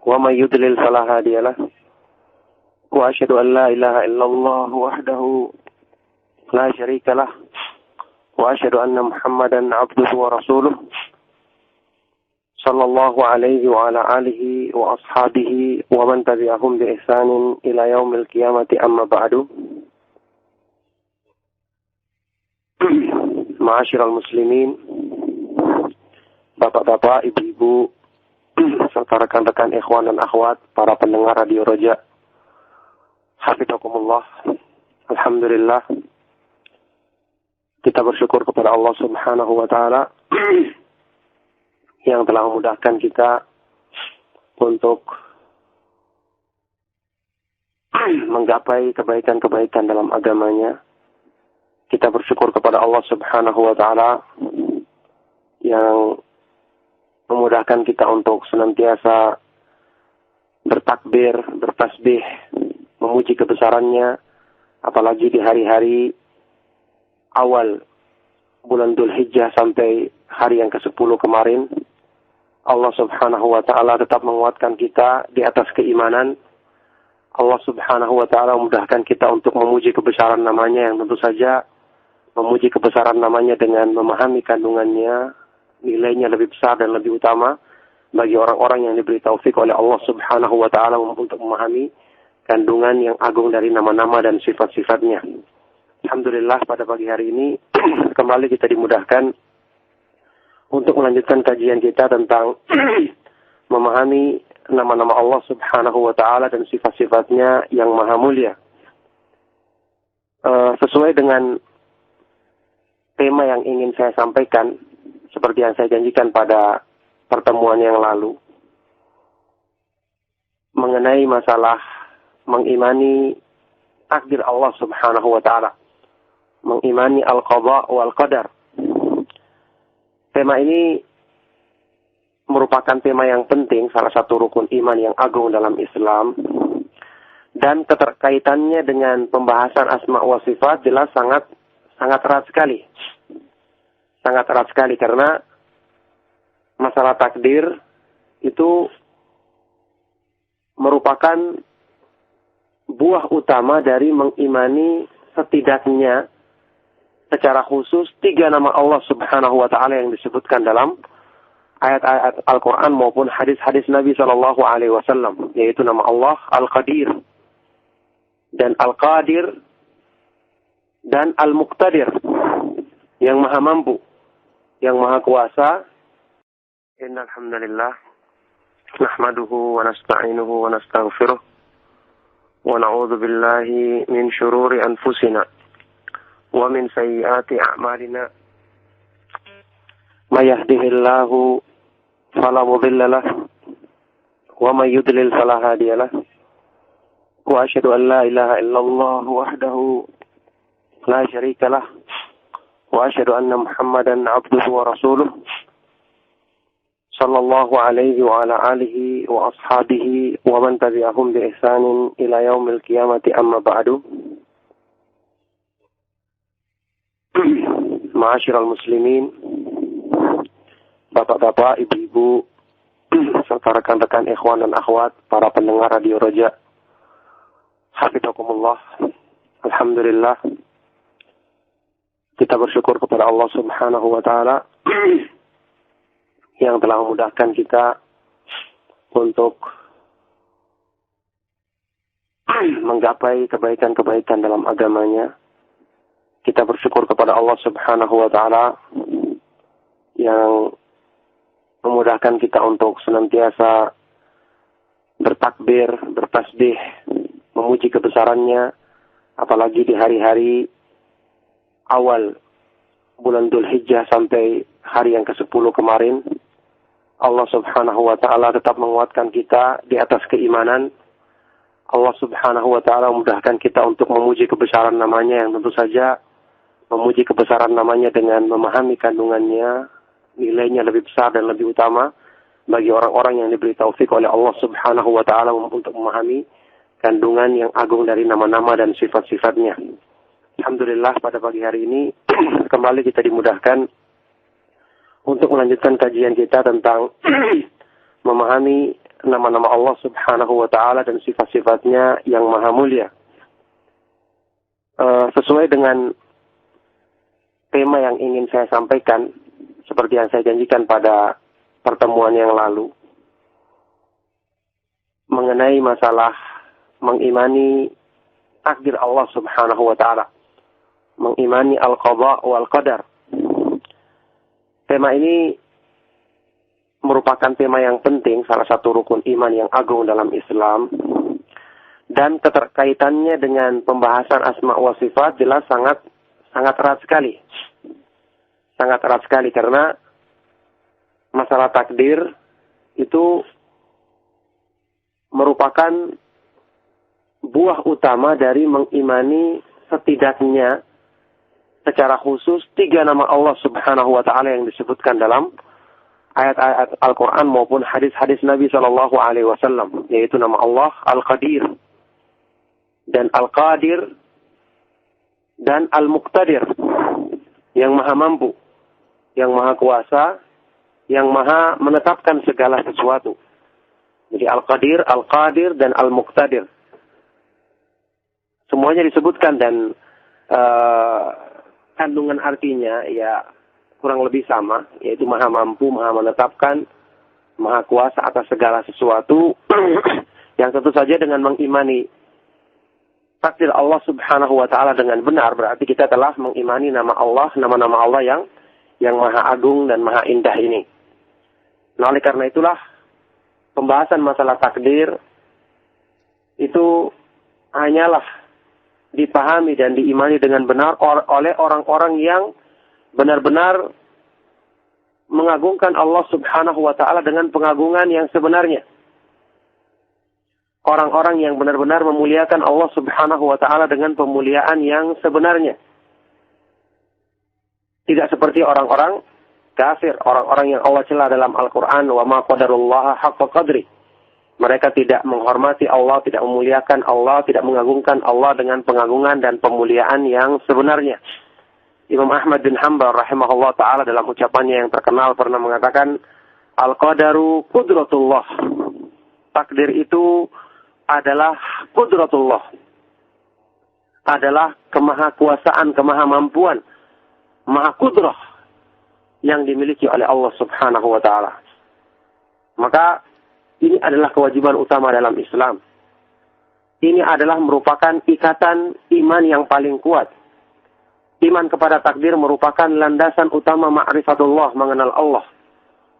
wa may yudlil fala hadiya lahu. Wa asyhadu an la ilaha illallah wahdahu la syarika lahu wa asyhadu anna Muhammadan 'abduhu wa rasuluh. Sallallahu alaihi wa ala alihi wa ashabihi wa man tabi'ahum bi ihsanin ila yaumil qiyamati, amma ba'du. Ma'asyiral muslimin, bapak-bapak, ibu-ibu, serta rekan-rekan ikhwan dan akhwat, para pendengar Radio Roja, hafizakumullah. Alhamdulillah, kita bersyukur kepada Allah Subhanahu wa taala yang telah memudahkan kita untuk menggapai kebaikan-kebaikan dalam agamanya. Kita bersyukur kepada Allah Subhanahu wa taala yang memudahkan kita untuk senantiasa bertakbir, bertasbih, memuji kebesarannya, apalagi di hari-hari awal bulan Dzulhijjah sampai hari yang ke-10 kemarin. Allah Subhanahu wa ta'ala tetap menguatkan kita di atas keimanan. Allah Subhanahu wa ta'ala memudahkan kita untuk memuji kebesaran namanya, yang tentu saja memuji kebesaran namanya dengan memahami kandungannya, nilainya lebih besar dan lebih utama bagi orang-orang yang diberi taufik oleh Allah Subhanahu wa ta'ala untuk memahami kandungan yang agung dari nama-nama dan sifat-sifatnya. Alhamdulillah, pada pagi hari ini kembali kita dimudahkan untuk melanjutkan kajian kita tentang memahami nama-nama Allah Subhanahu wa ta'ala dan sifat-sifatnya yang maha mulia. Sesuai dengan tema yang ingin saya sampaikan, seperti yang saya janjikan pada pertemuan yang lalu, mengenai masalah mengimani takdir Allah Subhanahu wa ta'ala, mengimani al-qadha wal qadar. Tema ini merupakan tema yang penting, salah satu rukun iman yang agung dalam Islam, dan keterkaitannya dengan pembahasan asma wa sifat jelas sangat erat sekali. Sangat erat sekali karena masalah takdir itu merupakan buah utama dari mengimani setidaknya secara khusus 3 nama Allah Subhanahu wa ta'ala yang disebutkan dalam ayat-ayat Al-Quran maupun hadis-hadis Nabi Sallallahu Alaihi Wasallam, yaitu nama Allah Al-Qadir dan Al-Qadir dan Al-Muqtadir, yang maha mampu, yang maha kuasa. Innal hamdalillah nahmaduhu wa nasta'inuhu wa nastaghfiruh wa na'udzu billahi min shururi anfusina wa min sayyiati a'malina. May yahdihillahu fala mudilla lahu wa may yudlil fala hadiya lahu. Wa asyhadu an la ilaha illallah wahdahu la syarika lahu wa asyhadu anna Muhammadan 'abduhu wa rasuluh. Sallallahu alaihi wa ala alihi wa ashabihi wa man tabi'ahum bi ihsanin ila yaumil qiyamati, amma ba'du. Ma'asyiral muslimin, bapak-bapak, ibu-ibu, serta rekan-rekan ikhwan dan akhwat, para pendengar Radio Roja, hafizakumullah. Alhamdulillah, kita bersyukur kepada Allah Subhanahu wa ta'ala yang telah memudahkan kita untuk menggapai kebaikan-kebaikan dalam agamanya. Kita bersyukur kepada Allah Subhanahu wa ta'ala yang memudahkan kita untuk senantiasa bertakbir, bertasbih, memuji kebesarannya, apalagi di hari-hari awal bulan Dzulhijjah sampai hari yang ke-10 kemarin. Allah Subhanahu wa ta'ala tetap menguatkan kita di atas keimanan. Allah Subhanahu wa ta'ala memudahkan kita untuk memuji kebesaran namanya, yang tentu saja memuji kebesaran namanya dengan memahami kandungannya, nilainya lebih besar dan lebih utama bagi orang-orang yang diberi taufik oleh Allah Subhanahu wa Ta'ala untuk memahami kandungan yang agung dari nama-nama dan sifat-sifatnya. Alhamdulillah, pada pagi hari ini kembali kita dimudahkan untuk melanjutkan kajian kita tentang memahami nama-nama Allah Subhanahu wa Ta'ala dan sifat-sifatnya yang maha mulia. Sesuai dengan tema yang ingin saya sampaikan, seperti yang saya janjikan pada pertemuan yang lalu, mengenai masalah mengimani takdir Allah Subhanahu wa Ta'ala, mengimani al-qadha wal qadar. Tema ini merupakan tema yang penting, salah satu rukun iman yang agung dalam Islam, dan keterkaitannya dengan pembahasan asma wa sifat jelas sangat erat sekali. Sangat erat sekali karena masalah takdir itu merupakan buah utama dari mengimani setidaknya secara khusus 3 nama Allah Subhanahu wa Ta'ala yang disebutkan dalam ayat-ayat Al-Quran maupun hadis-hadis Nabi Sallallahu Alaihi Wasallam, yaitu nama Allah Al-Qadir dan Al-Qadir dan Al-Muqtadir, yang maha mampu, yang maha kuasa, yang maha menetapkan segala sesuatu. Jadi Al-Qadir, Al-Qadir, dan Al-Muqtadir. Semuanya disebutkan dan kandungan artinya ya kurang lebih sama, yaitu maha mampu, maha menetapkan, maha kuasa atas segala sesuatu. Yang tentu saja dengan mengimani takdir Allah Subhanahu wa Ta'ala dengan benar, berarti kita telah mengimani nama Allah, nama-nama Allah yang maha agung dan maha indah ini. Nah, oleh karena itulah pembahasan masalah takdir itu hanyalah dipahami dan diimani dengan benar oleh orang-orang yang benar-benar mengagungkan Allah Subhanahu wa Ta'ala dengan pengagungan yang sebenarnya. Orang-orang yang benar-benar memuliakan Allah Subhanahu wa Ta'ala dengan pemuliaan yang sebenarnya. Tidak seperti orang-orang kafir, orang-orang yang Allah cela dalam Al-Quran, wa ma qadarullaha haqqa qadri. Mereka tidak menghormati Allah, tidak memuliakan Allah, tidak mengagungkan Allah dengan pengagungan dan pemuliaan yang sebenarnya. Imam Ahmad bin Hanbal rahimahullah ta'ala dalam ucapannya yang terkenal pernah mengatakan, Al-qadaru qudratullah. Takdir itu adalah qudratullah. Adalah kemahakuasaan, kemahamampuan, maha kudrah yang dimiliki oleh Allah Subhanahu wa Ta'ala. Maka ini adalah kewajiban utama dalam Islam. Ini adalah merupakan ikatan iman yang paling kuat. Iman kepada takdir merupakan landasan utama ma'rifatullah, mengenal Allah.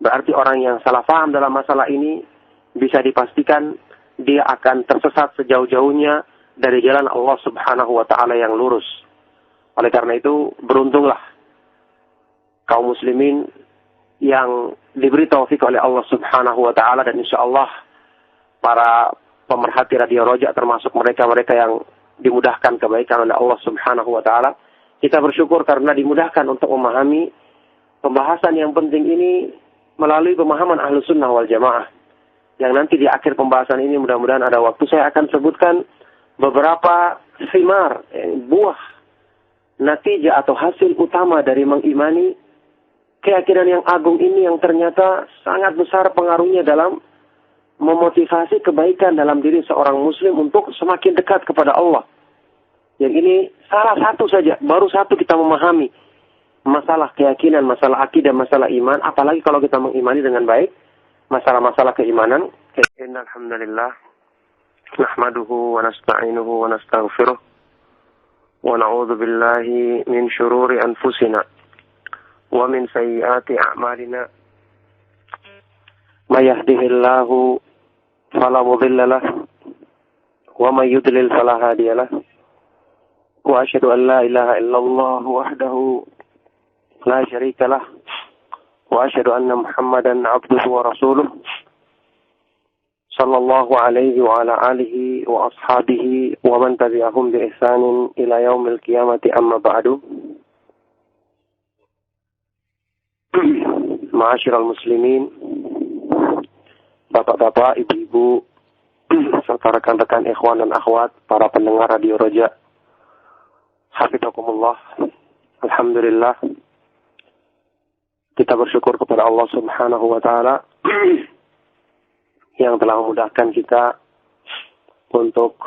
Berarti orang yang salah faham dalam masalah ini bisa dipastikan dia akan tersesat sejauh-jauhnya dari jalan Allah Subhanahu wa Ta'ala yang lurus. Oleh karena itu, beruntunglah kaum muslimin yang diberi taufik oleh Allah Subhanahu wa Ta'ala, dan insyaallah para pemerhati Radio Roja termasuk mereka-mereka yang dimudahkan kebaikan oleh Allah Subhanahu wa Ta'ala. Kita bersyukur karena dimudahkan untuk memahami pembahasan yang penting ini melalui pemahaman Ahlus Sunnah wal Jamaah. Yang nanti di akhir pembahasan ini mudah-mudahan ada waktu saya akan sebutkan beberapa thimar, buah, natijah atau hasil utama dari mengimani keyakinan yang agung ini, yang ternyata sangat besar pengaruhnya dalam memotivasi kebaikan dalam diri seorang muslim untuk semakin dekat kepada Allah. Yang ini salah satu saja, baru satu kita memahami masalah keyakinan, masalah akidah, masalah iman, apalagi kalau kita mengimani dengan baik masalah-masalah keimanan. Innalhamdulillah nahmaduhu wa nasta'inuhu wa nastaghfiruh wa na'udzu billahi min syururi anfusina wa min sayyiati a'malina. May yahdihillahu fala mudilla lahu wa may yudlil fala hadiya lahu. Wa asyhadu an la ilaha illallah wahdahu la syarika lahu wa asyhadu anna Muhammadan 'abduhu wa rasuluh sallallahu alaihi wa ala alihi wa ashabihi wa man tabi'ahum bi ihsanin ila yaumil qiyamati, amma ba'du. Ma'asyiral muslimin Bapak-bapak, ibu-ibu, serta rekan-rekan ikhwan dan akhwat, para pendengar Radio Roja. Hafizakumullah. Alhamdulillah. Kita bersyukur kepada Allah Subhanahu wa taala yang telah memudahkan kita untuk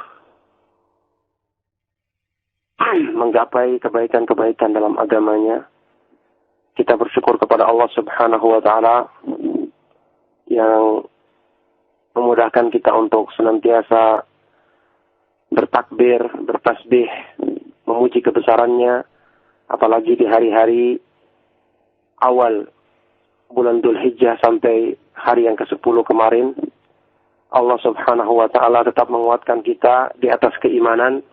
menggapai kebaikan-kebaikan dalam agamanya. Kita bersyukur kepada Allah Subhanahu wa taala yang memudahkan kita untuk senantiasa bertakbir, bertasbih, memuji kebesarannya, apalagi di hari-hari awal bulan Dzulhijjah sampai hari yang ke-10 kemarin. Allah Subhanahu wa taala tetap menguatkan kita di atas keimanan.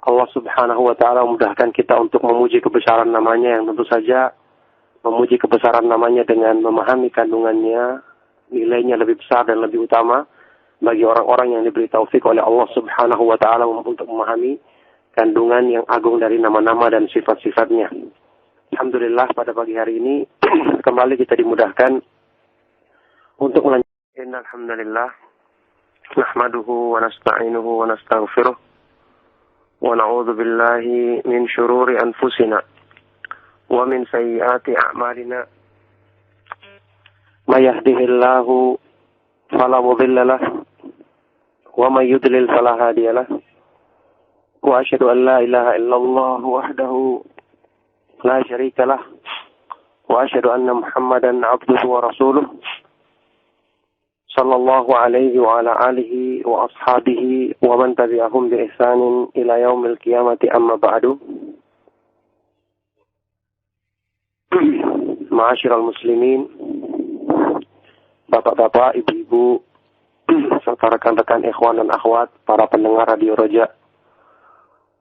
Allah Subhanahu wa taala memudahkan kita untuk memuji kebesaran namanya, yang tentu saja memuji kebesaran namanya dengan memahami kandungannya, nilainya lebih besar dan lebih utama bagi orang-orang yang diberi taufik oleh Allah Subhanahu wa taala untuk memahami kandungan yang agung dari nama-nama dan sifat-sifatnya. Alhamdulillah, pada pagi hari ini kembali kita dimudahkan untuk melanjutkan. Alhamdulillah, nahmaduhu wa nasta'inuhu wa nastaghfiruh wa na'udzu billahi min syururi anfusina wa min sayyiati a'malina. ما يهده الله فلا مضل له ومن يضلل فلا هادي له وأشهد أن لا إله إلا الله وحده لا شريك له وأشهد أن محمدا عبده ورسوله صلى الله عليه وعلى آله وأصحابه ومن تبعهم بإحسان إلى يوم القيامة أما بعد. معاشر المسلمين, bapak-bapak, ibu-ibu, serta rekan-rekan ikhwan dan akhwat, para pendengar Radio Roja.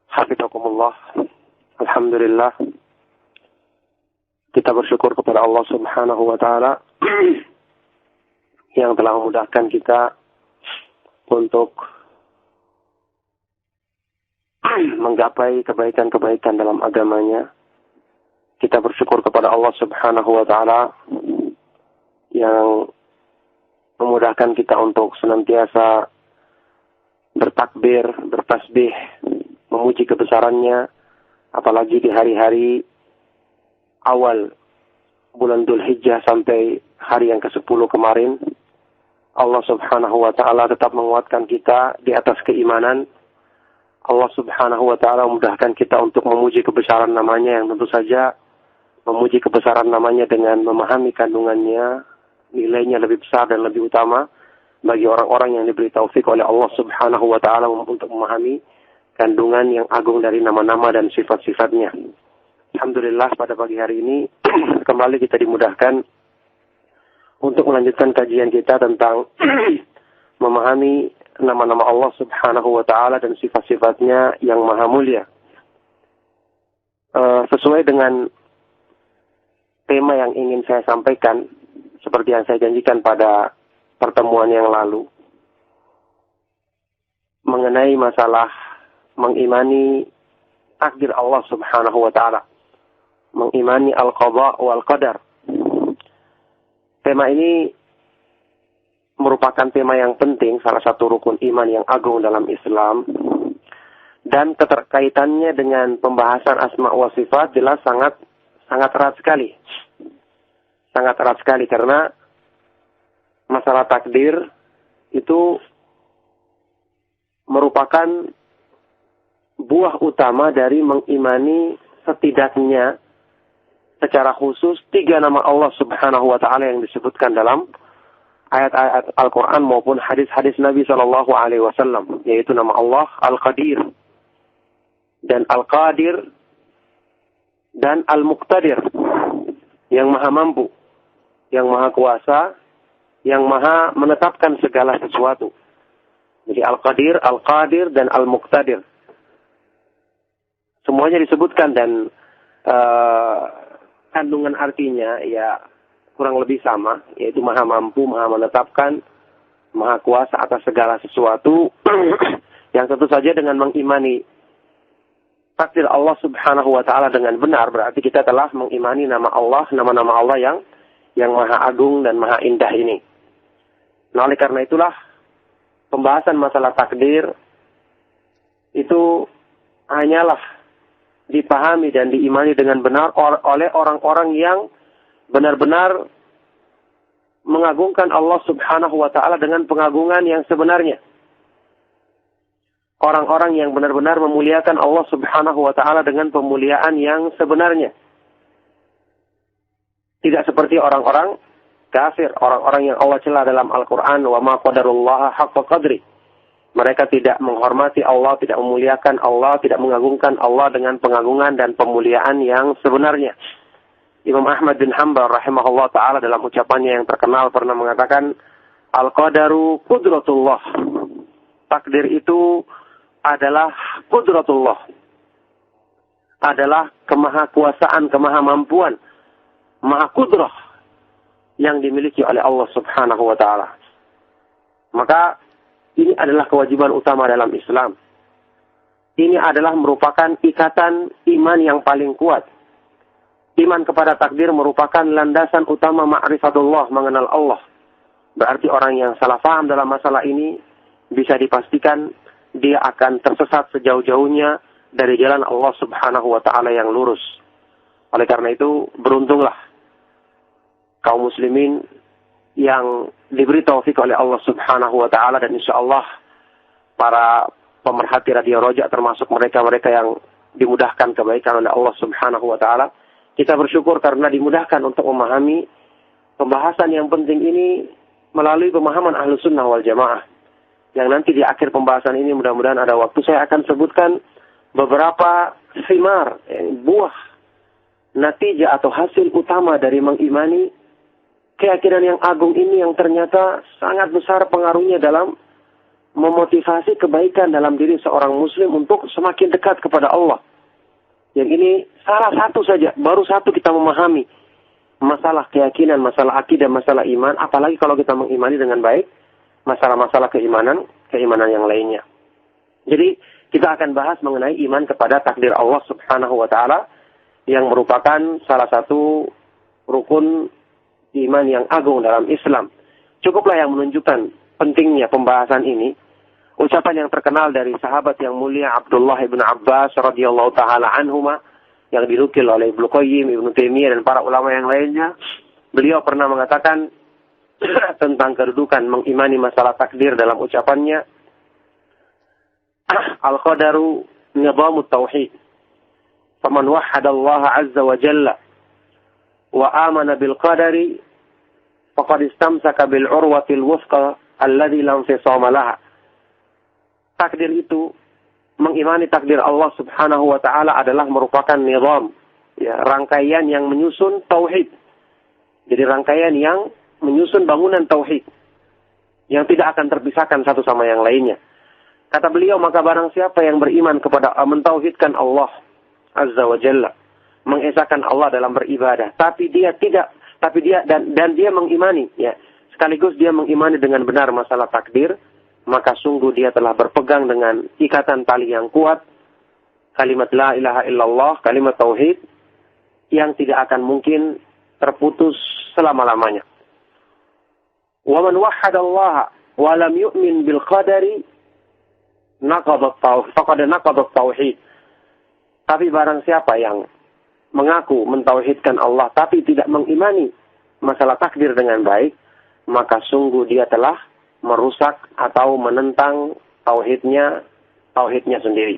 Hafizakumullah. Alhamdulillah. Kita bersyukur kepada Allah Subhanahu wa taala yang telah memudahkan kita untuk menggapai kebaikan-kebaikan dalam agamanya. Kita bersyukur kepada Allah Subhanahu wa taala yang memudahkan kita untuk senantiasa bertakbir, bertasbih, memuji kebesarannya, apalagi di hari-hari awal bulan Dzulhijjah sampai hari yang ke-10 kemarin. Allah Subhanahu wa taala tetap menguatkan kita di atas keimanan. Allah Subhanahu wa taala memudahkan kita untuk memuji kebesaran namanya, yang tentu saja memuji kebesaran namanya dengan memahami kandungannya, nilainya lebih besar dan lebih utama bagi orang-orang yang diberi taufik oleh Allah Subhanahu wa taala untuk memahami kandungan yang agung dari nama-nama dan sifat-sifatnya. Alhamdulillah, pada pagi hari ini kembali kita dimudahkan untuk melanjutkan kajian kita tentang memahami nama-nama Allah Subhanahu wa taala dan sifat-sifatnya yang maha mulia. Sesuai dengan tema yang ingin saya sampaikan, seperti yang saya janjikan pada pertemuan yang lalu, mengenai masalah mengimani takdir Allah Subhanahu wa taala, mengimani al-qada wal qadar. Tema ini merupakan tema yang penting, salah satu rukun iman yang agung dalam Islam, dan keterkaitannya dengan pembahasan asma wa sifat jelas sangat erat sekali. Sangat erat sekali, karena masalah takdir itu merupakan buah utama dari mengimani setidaknya secara khusus 3 nama Allah Subhanahu wa taala yang disebutkan dalam ayat-ayat Al-Quran maupun hadis-hadis Nabi Shallallahu Alaihi Wasallam, yaitu nama Allah Al-Qadir dan Al-Qadir dan Al-Muqtadir, yang maha mampu, yang maha kuasa, yang maha menetapkan segala sesuatu. Jadi Al-Qadir, Al-Qadir, dan Al-Muqtadir. Semuanya disebutkan dan kandungan artinya ya kurang lebih sama, yaitu maha mampu, maha menetapkan, maha kuasa atas segala sesuatu. Yang tentu saja dengan mengimani takdir Allah Subhanahu wa taala dengan benar, berarti kita telah mengimani nama Allah, nama-nama Allah yang maha agung dan maha indah ini. Nah, oleh karena itulah pembahasan masalah takdir itu hanyalah dipahami dan diimani dengan benar oleh orang-orang yang benar-benar mengagungkan Allah Subhanahu wa Ta'ala dengan pengagungan yang sebenarnya. Orang-orang yang benar-benar memuliakan Allah Subhanahu wa Ta'ala dengan pemuliaan yang sebenarnya. Tidak seperti orang-orang kafir, orang-orang yang Allah cela dalam Al-Quran, wa ma qadarullaha haqqa qadri. Mereka tidak menghormati Allah, tidak memuliakan Allah, tidak mengagungkan Allah dengan pengagungan dan pemuliaan yang sebenarnya. Imam Ahmad bin Hanbal rahimahullah ta'ala dalam ucapannya yang terkenal pernah mengatakan, Al-qadaru qudratullah. Takdir itu adalah qudratullah. Adalah kemahakuasaan, kemahamampuan, maha kudrah yang dimiliki oleh Allah Subhanahu wa ta'ala. Maka ini adalah kewajiban utama dalam Islam. Ini adalah merupakan ikatan iman yang paling kuat. Iman kepada takdir merupakan landasan utama ma'rifatullah, mengenal Allah. Berarti orang yang salah paham dalam masalah ini bisa dipastikan dia akan tersesat sejauh-jauhnya dari jalan Allah Subhanahu wa ta'ala yang lurus. Oleh karena itu, beruntunglah kaum muslimin yang diberi taufik oleh Allah Subhanahu wa ta'ala, dan insya Allah para pemerhati Radio Roja termasuk mereka-mereka yang dimudahkan kebaikan oleh Allah Subhanahu wa ta'ala. Kita bersyukur karena dimudahkan untuk memahami pembahasan yang penting ini melalui pemahaman Ahlus Sunnah wal Jamaah. Yang nanti di akhir pembahasan ini mudah-mudahan ada waktu saya akan sebutkan beberapa thimar, buah, natijah atau hasil utama dari mengimani keyakinan yang agung ini yang ternyata sangat besar pengaruhnya dalam memotivasi kebaikan dalam diri seorang muslim untuk semakin dekat kepada Allah. Yang ini salah satu saja, baru satu kita memahami masalah keyakinan, masalah akidah, masalah iman, apalagi kalau kita mengimani dengan baik masalah-masalah keimanan yang lainnya. Jadi kita akan bahas mengenai iman kepada takdir Allah Subhanahu wa ta'ala yang merupakan salah satu rukun iman yang agung dalam Islam. Cukuplah yang menunjukkan pentingnya pembahasan ini ucapan yang terkenal dari sahabat yang mulia Abdullah ibn Abbas radhiyallahu taala anhuma yang dinukil oleh Ibnu Qayyim, Ibnu Taimiyah dan para ulama yang lainnya. Beliau pernah mengatakan tentang kedudukan mengimani masalah takdir dalam ucapannya, Al-qadaru nizamut tauhid. Faman wahhada Allah azza wa jalla wa amana bil qadari faqad istamsaka bil urwatil wuthqa alladhi la infisama laha. Takdir itu, mengimani takdir Allah Subhanahu wa ta'ala adalah merupakan nizam, ya, rangkaian yang menyusun tauhid. Jadi rangkaian yang menyusun bangunan tauhid yang tidak akan terpisahkan satu sama yang lainnya. Kata beliau, maka barang siapa yang beriman kepada mentauhidkan Allah Azza wa Jalla, mengesahkan Allah dalam beribadah, tapi dia mengimani, ya, sekaligus dia mengimani dengan benar masalah takdir, maka sungguh dia telah berpegang dengan ikatan tali yang kuat, kalimat la ilaha illallah, kalimat tauhid, yang tidak akan mungkin terputus selama-lamanya. Wa man wahhada Allah wa lam yu'min bil qadari faqad naqada tauhid. Tapi barang siapa yang mengaku mentauhidkan Allah tapi tidak mengimani masalah takdir dengan baik, maka sungguh dia telah merusak atau menentang tauhidnya sendiri.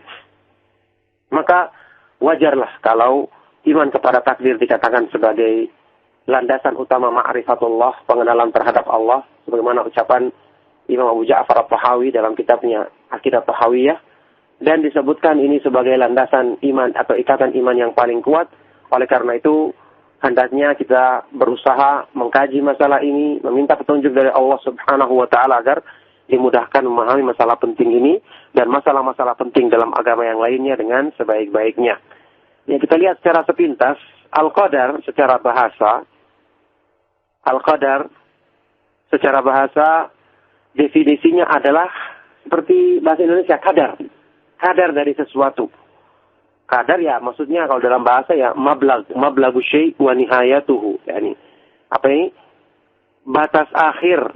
Maka wajarlah kalau iman kepada takdir dikatakan sebagai landasan utama ma'rifatullah, pengenalan terhadap Allah, sebagaimana ucapan Imam Abu Ja'far At-Tahawi dalam kitabnya Aqidah Tahawiyah, dan disebutkan ini sebagai landasan iman atau ikatan iman yang paling kuat. Oleh karena itu hendaknya kita berusaha mengkaji masalah ini, meminta petunjuk dari Allah Subhanahu wa ta'ala agar dimudahkan memahami masalah penting ini dan masalah-masalah penting dalam agama yang lainnya dengan sebaik-baiknya. Ya, kita lihat secara sepintas, Al-Qadar secara bahasa definisinya adalah seperti bahasa Indonesia, kadar dari sesuatu. Kadar ya maksudnya kalau dalam bahasa ya mablagu syai' wa nihayatuhu, yani apa ini? Batas akhir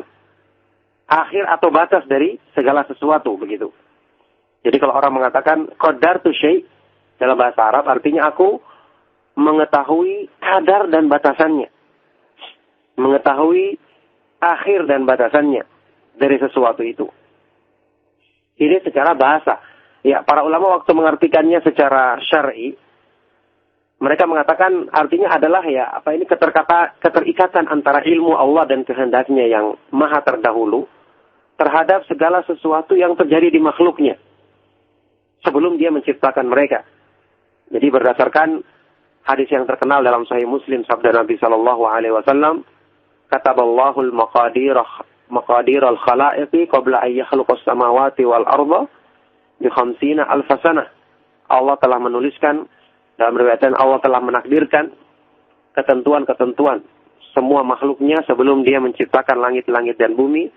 akhir atau batas dari segala sesuatu, begitu. Jadi kalau orang mengatakan qadartu syai' dalam bahasa Arab, artinya aku mengetahui kadar dan batasannya. Mengetahui akhir dan batasannya dari sesuatu itu. Ini secara bahasa. Ya, para ulama waktu mengartikannya secara syar'i, mereka mengatakan artinya adalah keterikatan antara ilmu Allah dan kehendaknya yang maha terdahulu terhadap segala sesuatu yang terjadi di makhluknya sebelum dia menciptakan mereka. Jadi berdasarkan hadis yang terkenal dalam Sahih Muslim, sabda Nabi sallallahu alaihi wasallam, kataballahu al-maqadir al-khalaiqi qabla an yakhluqa as-samawati wal arda bi 50 alf sanah. Allah telah menuliskan, dalam riwayatan Allah telah menakdirkan ketentuan-ketentuan semua makhluknya sebelum dia menciptakan langit-langit dan bumi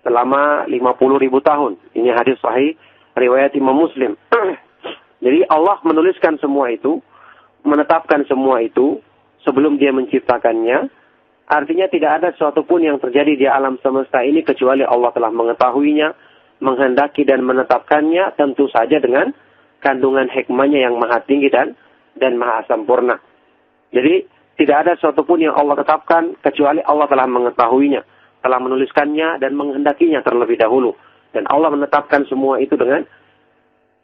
selama 50.000 tahun. Ini hadis sahih riwayat Imam Muslim. Jadi Allah menuliskan semua itu, menetapkan semua itu sebelum dia menciptakannya. Artinya tidak ada sesuatu pun yang terjadi di alam semesta ini kecuali Allah telah mengetahuinya, menghendaki dan menetapkannya, tentu saja dengan kandungan hikmahnya yang maha tinggi dan maha sempurna. Jadi tidak ada sesuatu pun yang Allah tetapkan kecuali Allah telah mengetahuinya, telah menuliskannya dan menghendakinya terlebih dahulu. Dan Allah menetapkan semua itu dengan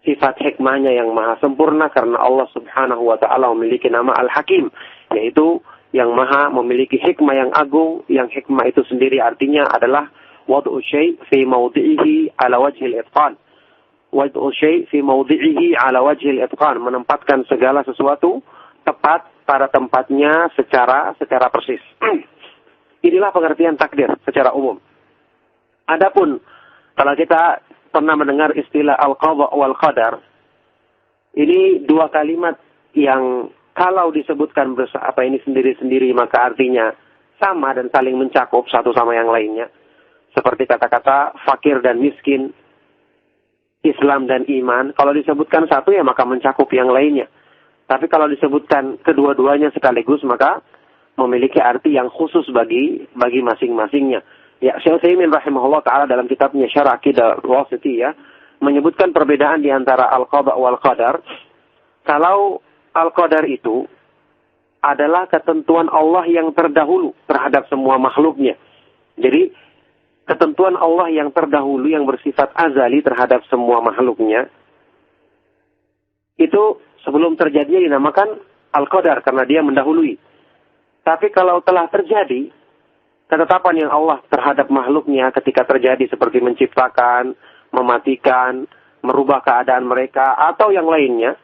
sifat hikmahnya yang maha sempurna, karena Allah subhanahu wa ta'ala memiliki nama Al-Hakim, yaitu yang maha memiliki hikmah yang agung, yang hikmah itu sendiri artinya adalah wad'u syai' fi mawdi'ihi ala wajhil itqan. Wad'u syai' fi mawdi'ihi ala wajhil itqan, menempatkan segala sesuatu tepat pada tempatnya secara persis. Inilah pengertian takdir secara umum. Adapun kalau kita pernah mendengar istilah al-qadha wal qadar, ini dua kalimat yang kalau disebutkan ini sendiri-sendiri maka artinya sama dan saling mencakup satu sama yang lainnya. Seperti kata-kata fakir dan miskin, Islam dan iman, kalau disebutkan satu ya maka mencakup yang lainnya. Tapi kalau disebutkan kedua-duanya sekaligus maka memiliki arti yang khusus bagi masing-masingnya. Ya, Syekh Utsaimin rahimahullah taala dalam kitabnya Syarh Aqidah Wasithiyah menyebutkan perbedaan di antara al-qada wal qadar. Kalau al-qadar itu adalah ketentuan Allah yang terdahulu terhadap semua makhluknya. Jadi ketentuan Allah yang terdahulu yang bersifat azali terhadap semua makhluknya itu sebelum terjadinya dinamakan al-qadar karena dia mendahului. Tapi kalau telah terjadi ketetapan yang Allah terhadap makhluknya ketika terjadi seperti menciptakan, mematikan, merubah keadaan mereka, atau yang lainnya,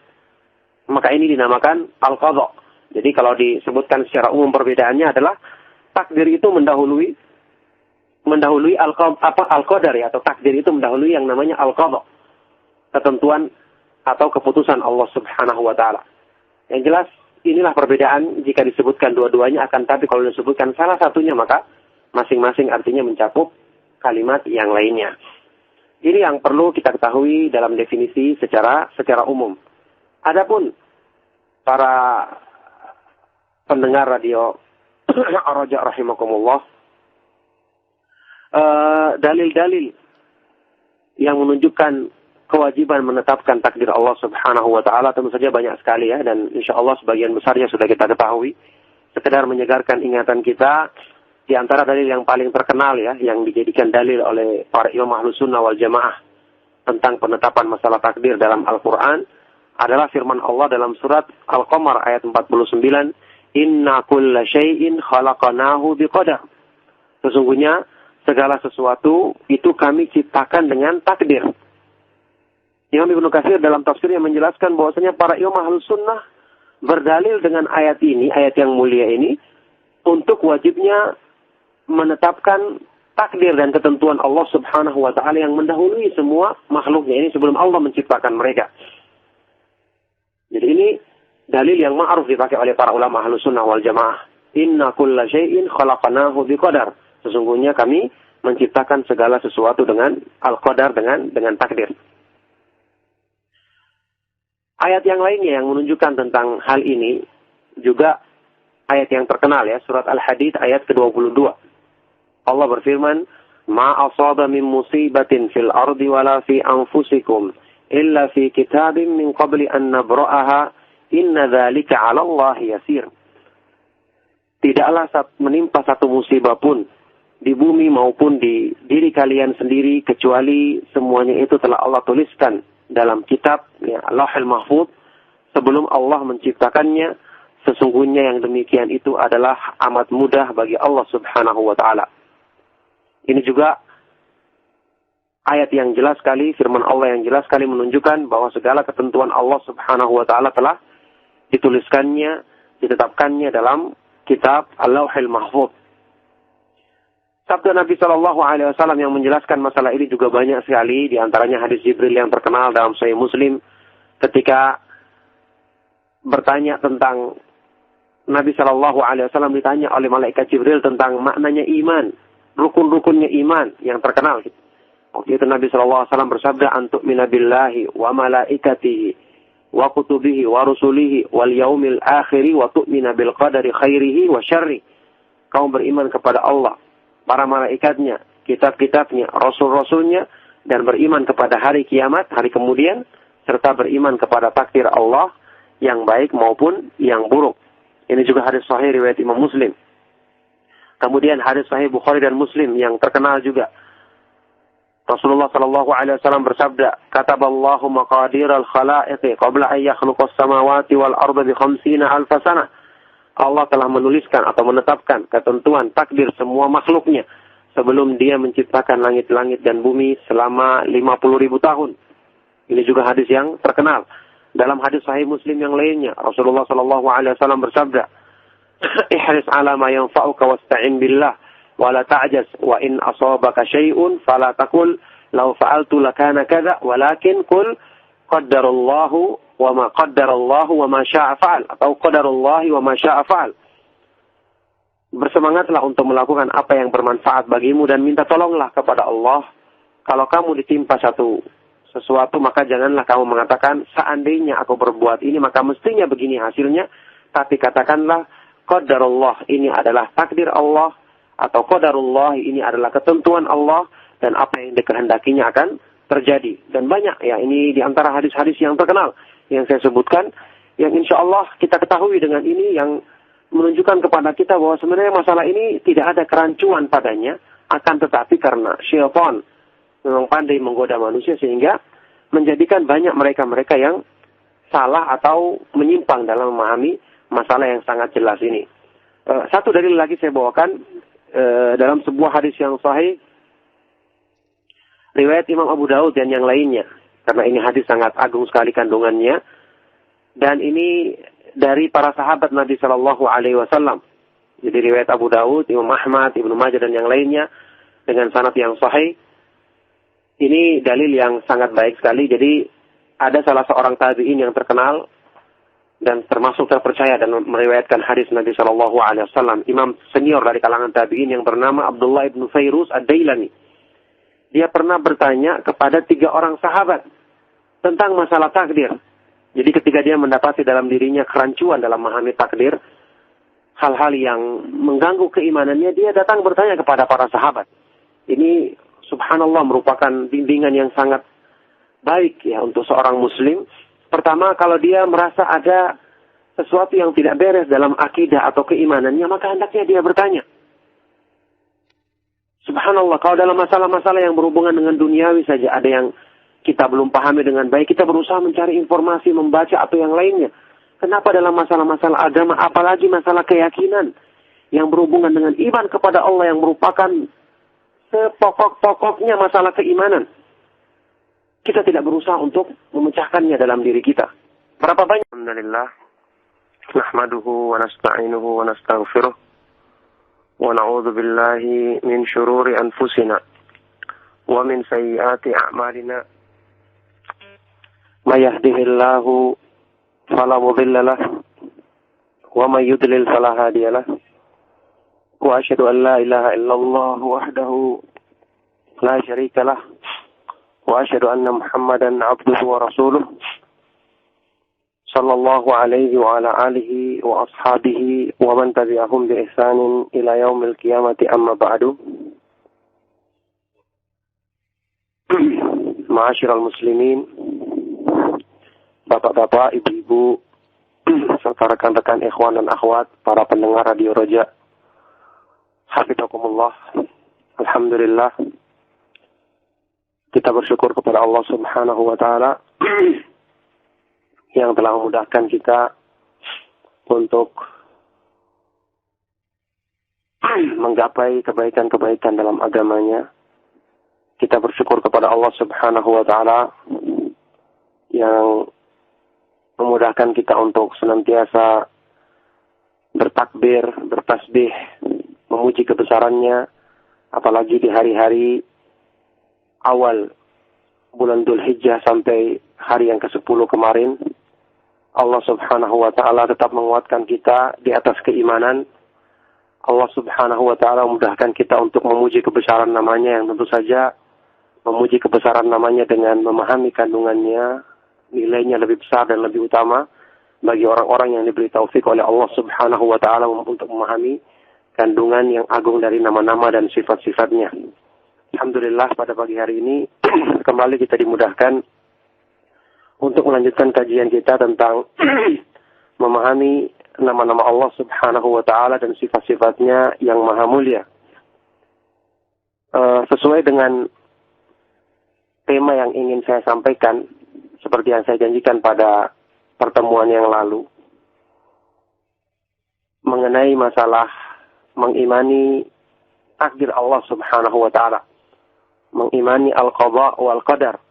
maka ini dinamakan al-qadha. Jadi kalau disebutkan secara umum perbedaannya adalah takdir itu mendahului al-qadar ya, atau takdir itu mendahului yang namanya al-qadha. Ketentuan atau keputusan Allah subhanahu wa ta'ala. Yang jelas, inilah perbedaan jika disebutkan dua-duanya, akan tapi kalau disebutkan salah satunya maka masing-masing artinya mencakup kalimat yang lainnya. Ini yang perlu kita ketahui dalam definisi secara umum. Adapun para pendengar radio Ar-Raja rahimakumullah, dalil-dalil yang menunjukkan kewajiban menetapkan takdir Allah subhanahu wa ta'ala tentu saja banyak sekali ya, dan insya Allah sebagian besarnya sudah kita ketahui. Sekedar menyegarkan ingatan kita, di antara dalil yang paling terkenal ya, yang dijadikan dalil oleh para imam Ahlus Sunnah wal Jamaah tentang penetapan masalah takdir dalam Al-Quran adalah firman Allah dalam surat Al-Qamar ayat 49, Inna kulla syai'in khalaqanahu biqadar. Sesungguhnya segala sesuatu itu kami ciptakan dengan takdir. Imam Ibnu Katsir dalam tafsirnya menjelaskan bahwasanya para imam Ahlus Sunnah berdalil dengan ayat ini, ayat yang mulia ini, untuk wajibnya menetapkan takdir dan ketentuan Allah subhanahu wa ta'ala yang mendahului semua makhluknya ini sebelum Allah menciptakan mereka. Jadi ini dalil yang ma'ruf dipakai oleh para ulama Ahlus Sunnah wal Jamaah. Inna kulla syai'in khalaqanahu biqadar. Sesungguhnya kami menciptakan segala sesuatu dengan al-qadar, dengan takdir. Ayat yang lainnya yang menunjukkan tentang hal ini juga ayat yang terkenal ya, surat Al-Hadid ayat ke-22. Allah berfirman, Ma asaba min musibatin fil ardi wala fi anfusikum illa fi kitabim min qabli an nabra'aha inna dzalika 'ala Allah yasir. Tidaklah menimpa satu musibah pun di bumi maupun di diri kalian sendiri kecuali semuanya itu telah Allah tuliskan dalam kitab ya, Lauhul Mahfuz sebelum Allah menciptakannya. Sesungguhnya yang demikian itu adalah amat mudah bagi Allah Subhanahu wa taala. Ini juga ayat yang jelas sekali, firman Allah yang jelas sekali menunjukkan bahwa segala ketentuan Allah Subhanahu wa taala telah dituliskannya, ditetapkannya dalam kitab Al-Lauhul Mahfuz. Sabda Nabi Shallallahu Alaihi Wasallam yang menjelaskan masalah ini juga banyak sekali, di antaranya hadis Jibril yang terkenal dalam Sahih Muslim ketika bertanya tentang Nabi Shallallahu Alaihi Wasallam ditanya oleh malaikat Jibril tentang maknanya iman, rukun-rukunnya iman yang terkenal. Waktu itu Nabi Shallallahu Alaihi Wasallam bersabda, "Antu'mina billahi wa malaikatihi wa kutubihi wa rusulihi wal yaumil akhiri wa tu'mina bil qadari khairihi wa syarri." Kamu beriman kepada Allah, para malaikatnya, kitab-kitabnya, rasul-rasulnya, dan beriman kepada hari kiamat, hari kemudian, serta beriman kepada takdir Allah yang baik maupun yang buruk. Ini juga hadis sahih riwayat Imam Muslim. Kemudian hadis sahih Bukhari dan Muslim yang terkenal juga. Rasulullah sallallahu alaihi wasallam bersabda, "Kataballahu maqadiral khalaiqi qabla an yakhluqas samawati wal arda bi 50,000 sanah." Allah telah menuliskan atau menetapkan ketentuan takdir semua makhluknya sebelum Dia menciptakan langit-langit dan bumi selama 50.000 tahun. Ini juga hadis yang terkenal. Dalam hadis sahih Muslim yang lainnya, Rasulullah sallallahu alaihi wasallam bersabda, "Ihris 'ala ma yanfa'uka wasta'in billah wa la ta'jaz wa in asabaka syai'un fala taqul law fa'altu lakana kadza walakin qul qaddarallahu wa ma qaddarallahu wa ma syaa fa'al," atau qadarullahi wa ma syaa fa'al. Bersemangatlah untuk melakukan apa yang bermanfaat bagimu dan minta tolonglah kepada Allah. Kalau kamu ditimpa sesuatu, maka janganlah kamu mengatakan, seandainya aku berbuat ini, maka mestinya begini hasilnya. Tapi katakanlah, qadarullah, ini adalah takdir Allah, atau qadarullah, ini adalah ketentuan Allah, dan apa yang dikehendakinya akan terjadi. Dan banyak ya, ini di antara hadis-hadis yang terkenal yang saya sebutkan, yang insya Allah kita ketahui dengan ini, yang menunjukkan kepada kita bahwa sebenarnya masalah ini tidak ada kerancuan padanya, akan tetapi karena syaitan memang pandai menggoda manusia sehingga menjadikan banyak mereka-mereka yang salah atau menyimpang dalam memahami masalah yang sangat jelas ini. Satu dalil lagi saya bawakan dalam sebuah hadis yang sahih riwayat Imam Abu Daud dan yang lainnya, karena ini hadis sangat agung sekali kandungannya, dan ini dari para sahabat Nabi Shallallahu Alaihi Wasallam. Jadi riwayat Abu Daud, Imam Ahmad, Ibnu Majah dan yang lainnya dengan sanad yang sahih. Ini dalil yang sangat baik sekali. Jadi ada salah seorang tabi'in yang terkenal dan termasuk terpercaya dan meriwayatkan hadis Nabi Shallallahu Alaihi Wasallam, imam senior dari kalangan tabi'in yang bernama Abdullah ibn Fayruz ad-Dailani. Dia pernah bertanya kepada 3 orang sahabat tentang masalah takdir. Jadi ketika dia mendapati dalam dirinya kerancuan dalam memahami takdir, hal-hal yang mengganggu keimanannya, dia datang bertanya kepada para sahabat. Ini subhanallah merupakan bimbingan yang sangat baik ya untuk seorang muslim. Pertama, kalau dia merasa ada sesuatu yang tidak beres dalam akidah atau keimanannya, maka hendaknya dia bertanya. Subhanallah, kalau dalam masalah-masalah yang berhubungan dengan duniawi saja ada yang kita belum pahami dengan baik, kita berusaha mencari informasi, membaca atau yang lainnya. Kenapa dalam masalah-masalah agama, apalagi masalah keyakinan yang berhubungan dengan iman kepada Allah yang merupakan sepokok-pokoknya masalah keimanan, kita tidak berusaha untuk memecahkannya dalam diri kita. Berapa banyak? Alhamdulillah. Nahmaduhu wa nasta'inuhu wa nastaghfiruh. Wa na'udzu billahi min syururi anfusina wa min sayyiati a'malina. May yahdihillahu fala mudilla lahu wa may yudlil fala hadiya lahu. Wa asyhadu an la ilaha illallah wahdahu la syarika lah. Wa asyhadu anna Muhammadan abduhu wa rasuluh. Sallallahu alaihi wa ala alihi wa ashabihi wa man tabi'ahum bi ihsanin ila yaumil qiyamati amma ba'du. Ma'asyiral muslimin, bapak-bapak, ibu-ibu, serta rekan-rekan ikhwan dan akhwat, para pendengar Radio Roja, hafizakumullah. Alhamdulillah, kita bersyukur kepada Allah Subhanahu wa Ta'ala yang telah memudahkan kita untuk menggapai kebaikan-kebaikan dalam agamanya. Kita bersyukur kepada Allah Subhanahu wa Ta'ala yang memudahkan kita untuk senantiasa bertakbir, bertasbih, memuji kebesarannya, apalagi di hari-hari awal bulan Dzulhijjah sampai hari yang ke-10 kemarin. Allah Subhanahu wa Ta'ala tetap menguatkan kita di atas keimanan. Allah Subhanahu wa Ta'ala memudahkan kita untuk memuji kebesaran namanya, yang tentu saja memuji kebesaran namanya dengan memahami kandungannya, nilainya lebih besar dan lebih utama bagi orang-orang yang diberi taufik oleh Allah Subhanahu wa Ta'ala untuk memahami kandungan yang agung dari nama-nama dan sifat-sifatnya. Alhamdulillah, pada pagi hari ini kembali kita dimudahkan untuk melanjutkan kajian kita tentang memahami nama-nama Allah Subhanahu wa Ta'ala dan sifat-sifatnya yang maha mulia. Sesuai dengan tema yang ingin saya sampaikan, seperti yang saya janjikan pada pertemuan yang lalu, mengenai masalah mengimani takdir Allah Subhanahu wa Ta'ala, mengimani al-qadha wal qadar.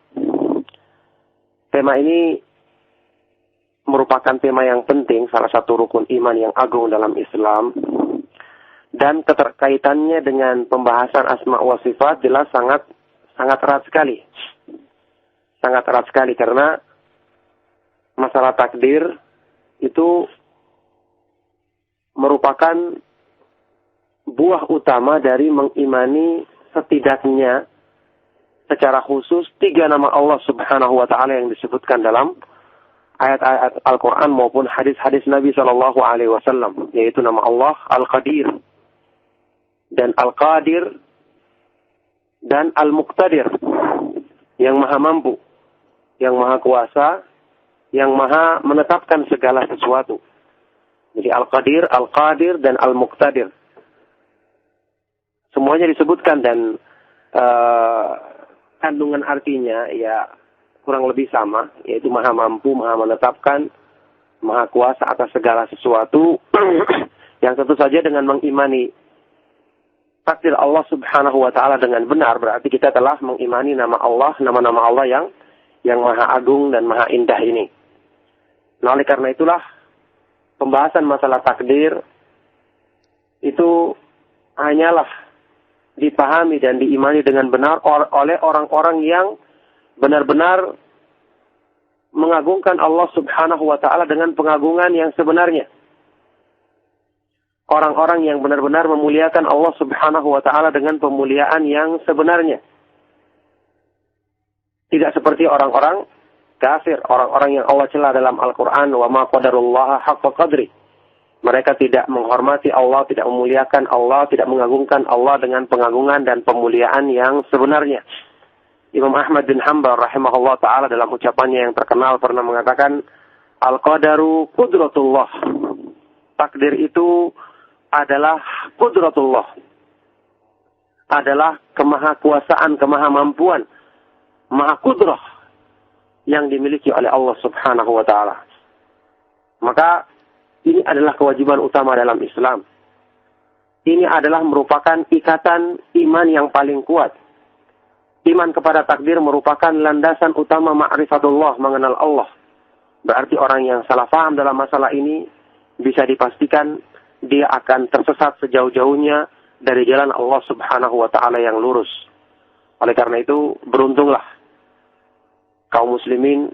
Tema ini merupakan tema yang penting, salah satu rukun iman yang agung dalam Islam, dan keterkaitannya dengan pembahasan asma wa sifat jelas sangat erat sekali. Sangat erat sekali karena masalah takdir itu merupakan buah utama dari mengimani setidaknya secara khusus 3 nama Allah Subhanahu wa Ta'ala yang disebutkan dalam ayat-ayat Al-Quran maupun hadis-hadis Nabi Sallallahu Alaihi Wasallam, yaitu nama Allah Al-Qadir dan Al-Qadir dan Al-Muqtadir, yang maha mampu, yang maha kuasa, yang maha menetapkan segala sesuatu. Jadi Al-Qadir, Al-Qadir, dan Al-Muqtadir semuanya disebutkan, dan kandungan artinya ya kurang lebih sama, yaitu maha mampu, maha menetapkan, maha kuasa atas segala sesuatu. Yang tentu saja dengan mengimani takdir Allah Subhanahu wa Ta'ala dengan benar, berarti kita telah mengimani nama Allah, nama-nama Allah yang maha agung dan maha indah ini. Nah, oleh karena itulah pembahasan masalah takdir itu hanyalah dipahami dan diimani dengan benar oleh orang-orang yang benar-benar mengagungkan Allah Subhanahu wa Ta'ala dengan pengagungan yang sebenarnya. Orang-orang yang benar-benar memuliakan Allah Subhanahu wa Ta'ala dengan pemuliaan yang sebenarnya. Tidak seperti orang-orang kafir, orang-orang yang Allah cela dalam Al-Quran, wa ma qadarullaha haqqa qadri. Mereka tidak menghormati Allah, tidak memuliakan Allah, tidak mengagungkan Allah dengan pengagungan dan pemuliaan yang sebenarnya. Imam Ahmad bin Hanbal rahimahullah ta'ala dalam ucapannya yang terkenal pernah mengatakan, Al-Qadaru qudratullah. Takdir itu adalah qudratullah. Adalah kemahakuasaan, kemahamampuan, maha kudrah yang dimiliki oleh Allah Subhanahu wa Ta'ala. Maka ini adalah kewajiban utama dalam Islam. Ini adalah merupakan ikatan iman yang paling kuat. Iman kepada takdir merupakan landasan utama ma'rifatullah, mengenal Allah. Berarti orang yang salah paham dalam masalah ini bisa dipastikan dia akan tersesat sejauh-jauhnya dari jalan Allah Subhanahu wa Ta'ala yang lurus. Oleh karena itu, beruntunglah kaum muslimin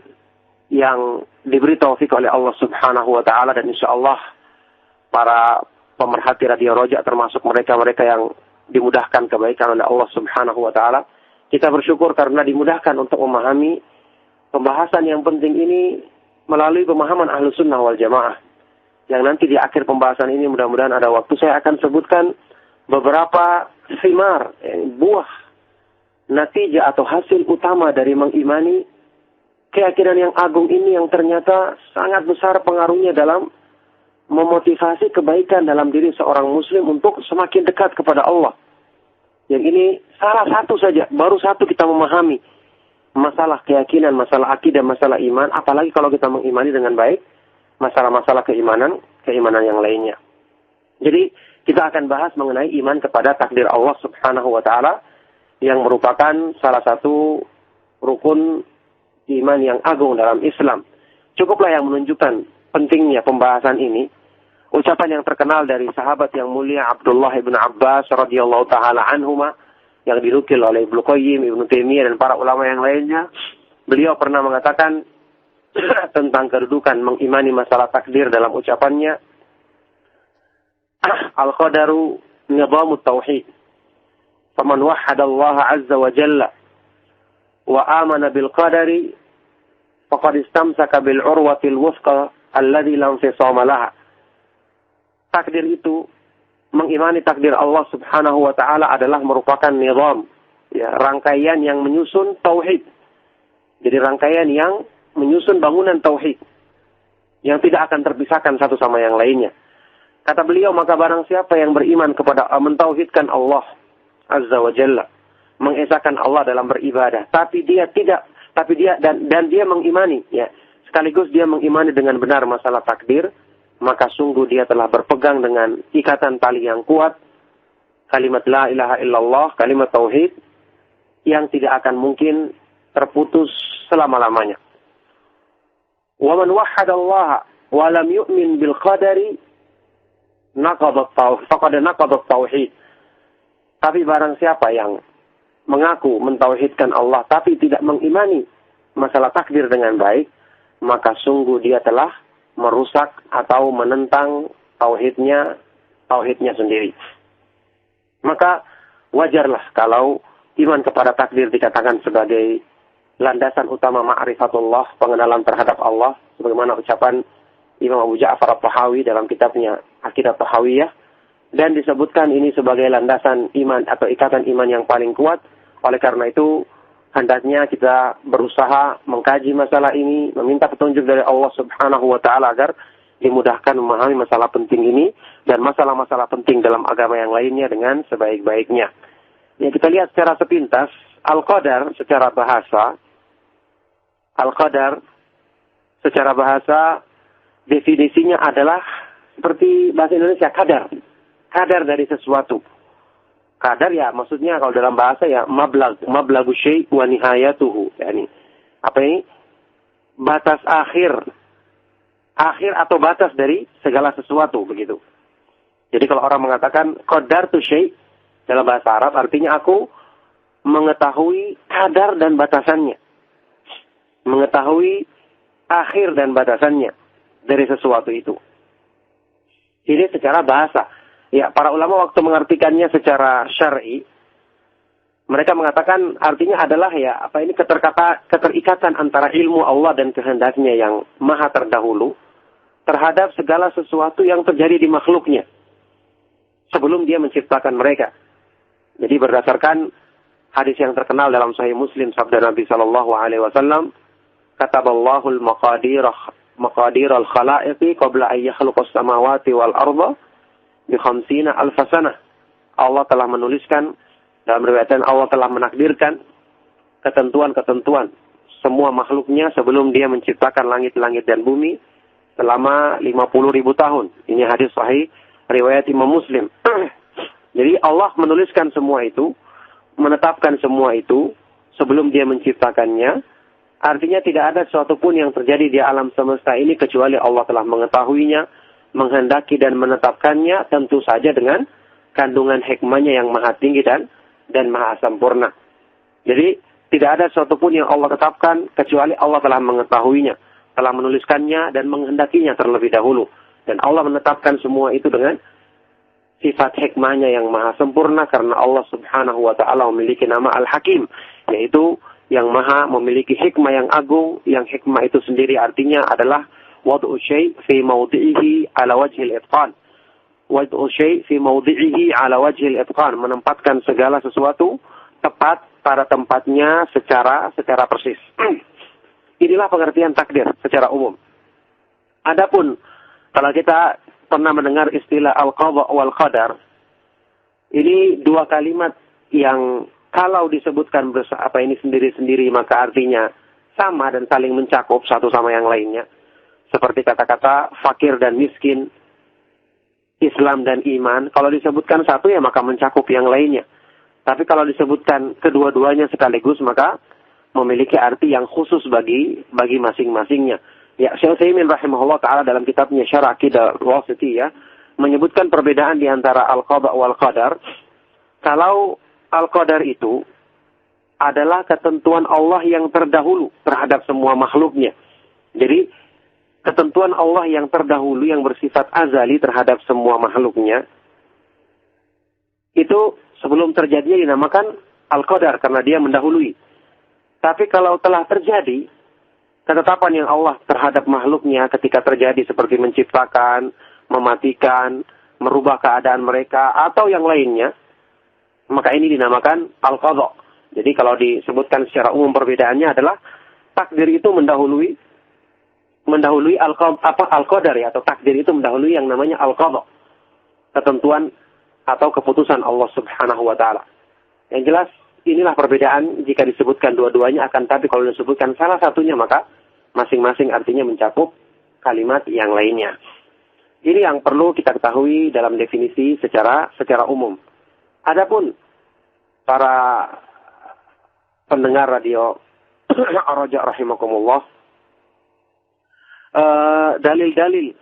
yang diberi taufik oleh Allah Subhanahu wa Ta'ala, dan insya Allah para pemerhati Radio Roja termasuk mereka-mereka yang dimudahkan kebaikan oleh Allah Subhanahu wa Ta'ala. Kita bersyukur karena dimudahkan untuk memahami pembahasan yang penting ini melalui pemahaman Ahlus Sunnah wal Jamaah. Yang nanti di akhir pembahasan ini mudah-mudahan ada waktu saya akan sebutkan beberapa thimar, buah natijah atau hasil utama dari mengimani keyakinan yang agung ini yang ternyata sangat besar pengaruhnya dalam memotivasi kebaikan dalam diri seorang muslim untuk semakin dekat kepada Allah. Yang ini salah satu saja, baru satu kita memahami masalah keyakinan, masalah akidah, masalah iman, apalagi kalau kita mengimani dengan baik masalah-masalah keimanan yang lainnya. Jadi kita akan bahas mengenai iman kepada takdir Allah Subhanahu wa taala yang merupakan salah satu rukun iman yang agung dalam Islam. Cukuplah yang menunjukkan pentingnya pembahasan ini ucapan yang terkenal dari sahabat yang mulia Abdullah ibn Abbas radhiyallahu taala anhuma yang dinukil oleh Ibnu Qayyim, Ibnu Taimiyah dan para ulama yang lainnya. Beliau pernah mengatakan tentang kedudukan mengimani masalah takdir dalam ucapannya, al-qadaru nizamut tauhid. Faman wahhada Allah azza wa jalla wa amana bil qadari faqad istamsaka bil urwatil wuthqa alladhi la infisama laha. Takdir itu, mengimani takdir Allah Subhanahu wa taala adalah merupakan nizam, ya, rangkaian yang menyusun tauhid. Jadi rangkaian yang menyusun bangunan tauhid yang tidak akan terpisahkan satu sama yang lainnya. Kata beliau, maka barang siapa yang beriman kepada mentauhidkan Allah Azza wa Jalla, mengesahkan Allah dalam beribadah, tapi dia mengimani, ya, sekaligus dia mengimani dengan benar masalah takdir, maka sungguh dia telah berpegang dengan ikatan tali yang kuat, kalimat la ilaha illallah, kalimat tauhid, yang tidak akan mungkin terputus selama-lamanya. Wa man wahhada Allah wa lam yu'min bil qadari faqad naqada tauhid. Tapi barang siapa yang mengaku mentauhidkan Allah tapi tidak mengimani masalah takdir dengan baik, maka sungguh dia telah merusak atau menentang tauhidnya sendiri. Maka wajarlah kalau iman kepada takdir dikatakan sebagai landasan utama ma'rifatullah, pengenalan terhadap Allah, sebagaimana ucapan Imam Abu Ja'far At-Tahawi dalam kitabnya Aqidah Tahawiyah, dan disebutkan ini sebagai landasan iman atau ikatan iman yang paling kuat. Oleh karena itu hendaknya kita berusaha mengkaji masalah ini, meminta petunjuk dari Allah Subhanahu wa taala agar dimudahkan memahami masalah penting ini dan masalah-masalah penting dalam agama yang lainnya dengan sebaik-baiknya. Ya, kita lihat secara sepintas, al-qadar secara bahasa definisinya adalah seperti bahasa Indonesia, kadar dari sesuatu. Kadar ya maksudnya kalau dalam bahasa ya mablagu syai' wa nihayatuhu. Yani apa ini? Batas akhir atau batas dari segala sesuatu begitu. Jadi kalau orang mengatakan qadartu syai' dalam bahasa Arab artinya aku mengetahui kadar dan batasannya. Mengetahui akhir dan batasannya dari sesuatu itu. Ini secara bahasa. Ya, para ulama waktu mengartikannya secara syar'i, mereka mengatakan artinya adalah ya apa ini keterikatan antara ilmu Allah dan kehendaknya yang maha terdahulu terhadap segala sesuatu yang terjadi di makhluknya sebelum dia menciptakan mereka. Jadi berdasarkan hadis yang terkenal dalam Sahih Muslim sabda Nabi sallallahu alaihi wasallam, kataballahu al-maqadir al-khalaiqi qabla an yakhluqas samawati wal arda bi 50 alf sanah. Allah telah menuliskan, dalam riwayatan Allah telah menakdirkan ketentuan-ketentuan semua makhluknya sebelum dia menciptakan langit-langit dan bumi selama 50.000 tahun. Ini hadis sahih riwayat Imam Muslim. Jadi Allah menuliskan semua itu, menetapkan semua itu sebelum dia menciptakannya. Artinya tidak ada sesuatu pun yang terjadi di alam semesta ini kecuali Allah telah mengetahuinya, menghendaki dan menetapkannya, tentu saja dengan kandungan hikmahnya yang maha tinggi dan maha sempurna. Jadi tidak ada sesuatu pun yang Allah tetapkan kecuali Allah telah mengetahuinya, telah menuliskannya dan menghendakinya terlebih dahulu. Dan Allah menetapkan semua itu dengan sifat hikmahnya yang maha sempurna karena Allah Subhanahu wa ta'ala memiliki nama Al-Hakim, yaitu yang maha memiliki hikmah yang agung, yang hikmah itu sendiri artinya adalah wad'u syai' fi mawdi'ihi ala wajhil itqan. Wad'u syai' fi mawdi'ihi ala wajhil itqan, menempatkan segala sesuatu tepat pada tempatnya secara persis. Inilah pengertian takdir secara umum. Adapun kalau kita pernah mendengar istilah al-qadha wal qadar, ini dua kalimat yang kalau disebutkan ini sendiri-sendiri maka artinya sama dan saling mencakup satu sama yang lainnya. Seperti kata-kata fakir dan miskin, Islam dan iman. Kalau disebutkan satu ya maka mencakup yang lainnya. Tapi kalau disebutkan kedua-duanya sekaligus maka memiliki arti yang khusus bagi masing-masingnya. Ya, Syekh Utsaimin rahimahullah taala dalam kitabnya Syarh Aqidah Wasithiyah menyebutkan perbedaan di antara al-qadha wal qadar. Kalau al-qadar itu adalah ketentuan Allah yang terdahulu terhadap semua makhluknya. Jadi ketentuan Allah yang terdahulu yang bersifat azali terhadap semua makhluknya itu sebelum terjadinya dinamakan al-qadar karena dia mendahului. Tapi kalau telah terjadi ketetapan yang Allah terhadap makhluknya ketika terjadi seperti menciptakan, mematikan, merubah keadaan mereka atau yang lainnya, maka ini dinamakan al-qadha. Jadi kalau disebutkan secara umum perbedaannya adalah takdir itu mendahului al-qadar ya, atau takdir itu mendahului yang namanya al-qadha. Ketentuan atau keputusan Allah Subhanahu wa taala. Yang jelas inilah perbedaan jika disebutkan dua-duanya, akan tapi kalau disebutkan salah satunya maka masing-masing artinya mencakup kalimat yang lainnya. Ini yang perlu kita ketahui dalam definisi secara umum. Adapun para pendengar radio Ar-Raja rahimakumullah, dalil-dalil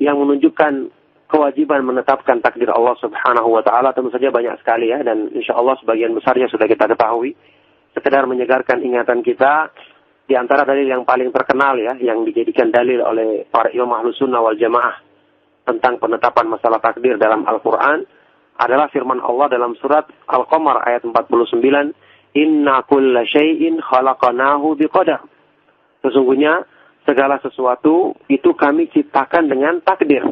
yang menunjukkan kewajiban menetapkan takdir Allah Subhanahu wa taala tentu saja banyak sekali ya, dan insyaallah sebagian besarnya sudah kita ketahui. Sekedar menyegarkan ingatan kita, di antara dalil yang paling terkenal ya, yang dijadikan dalil oleh para imam Ahlus Sunnah wal Jamaah tentang penetapan masalah takdir dalam Al-Qur'an adalah firman Allah dalam surat Al-Qamar ayat 49, "Inna kulla syai'in khalaqnahu biqadar." Sesungguhnya segala sesuatu itu kami ciptakan dengan takdir.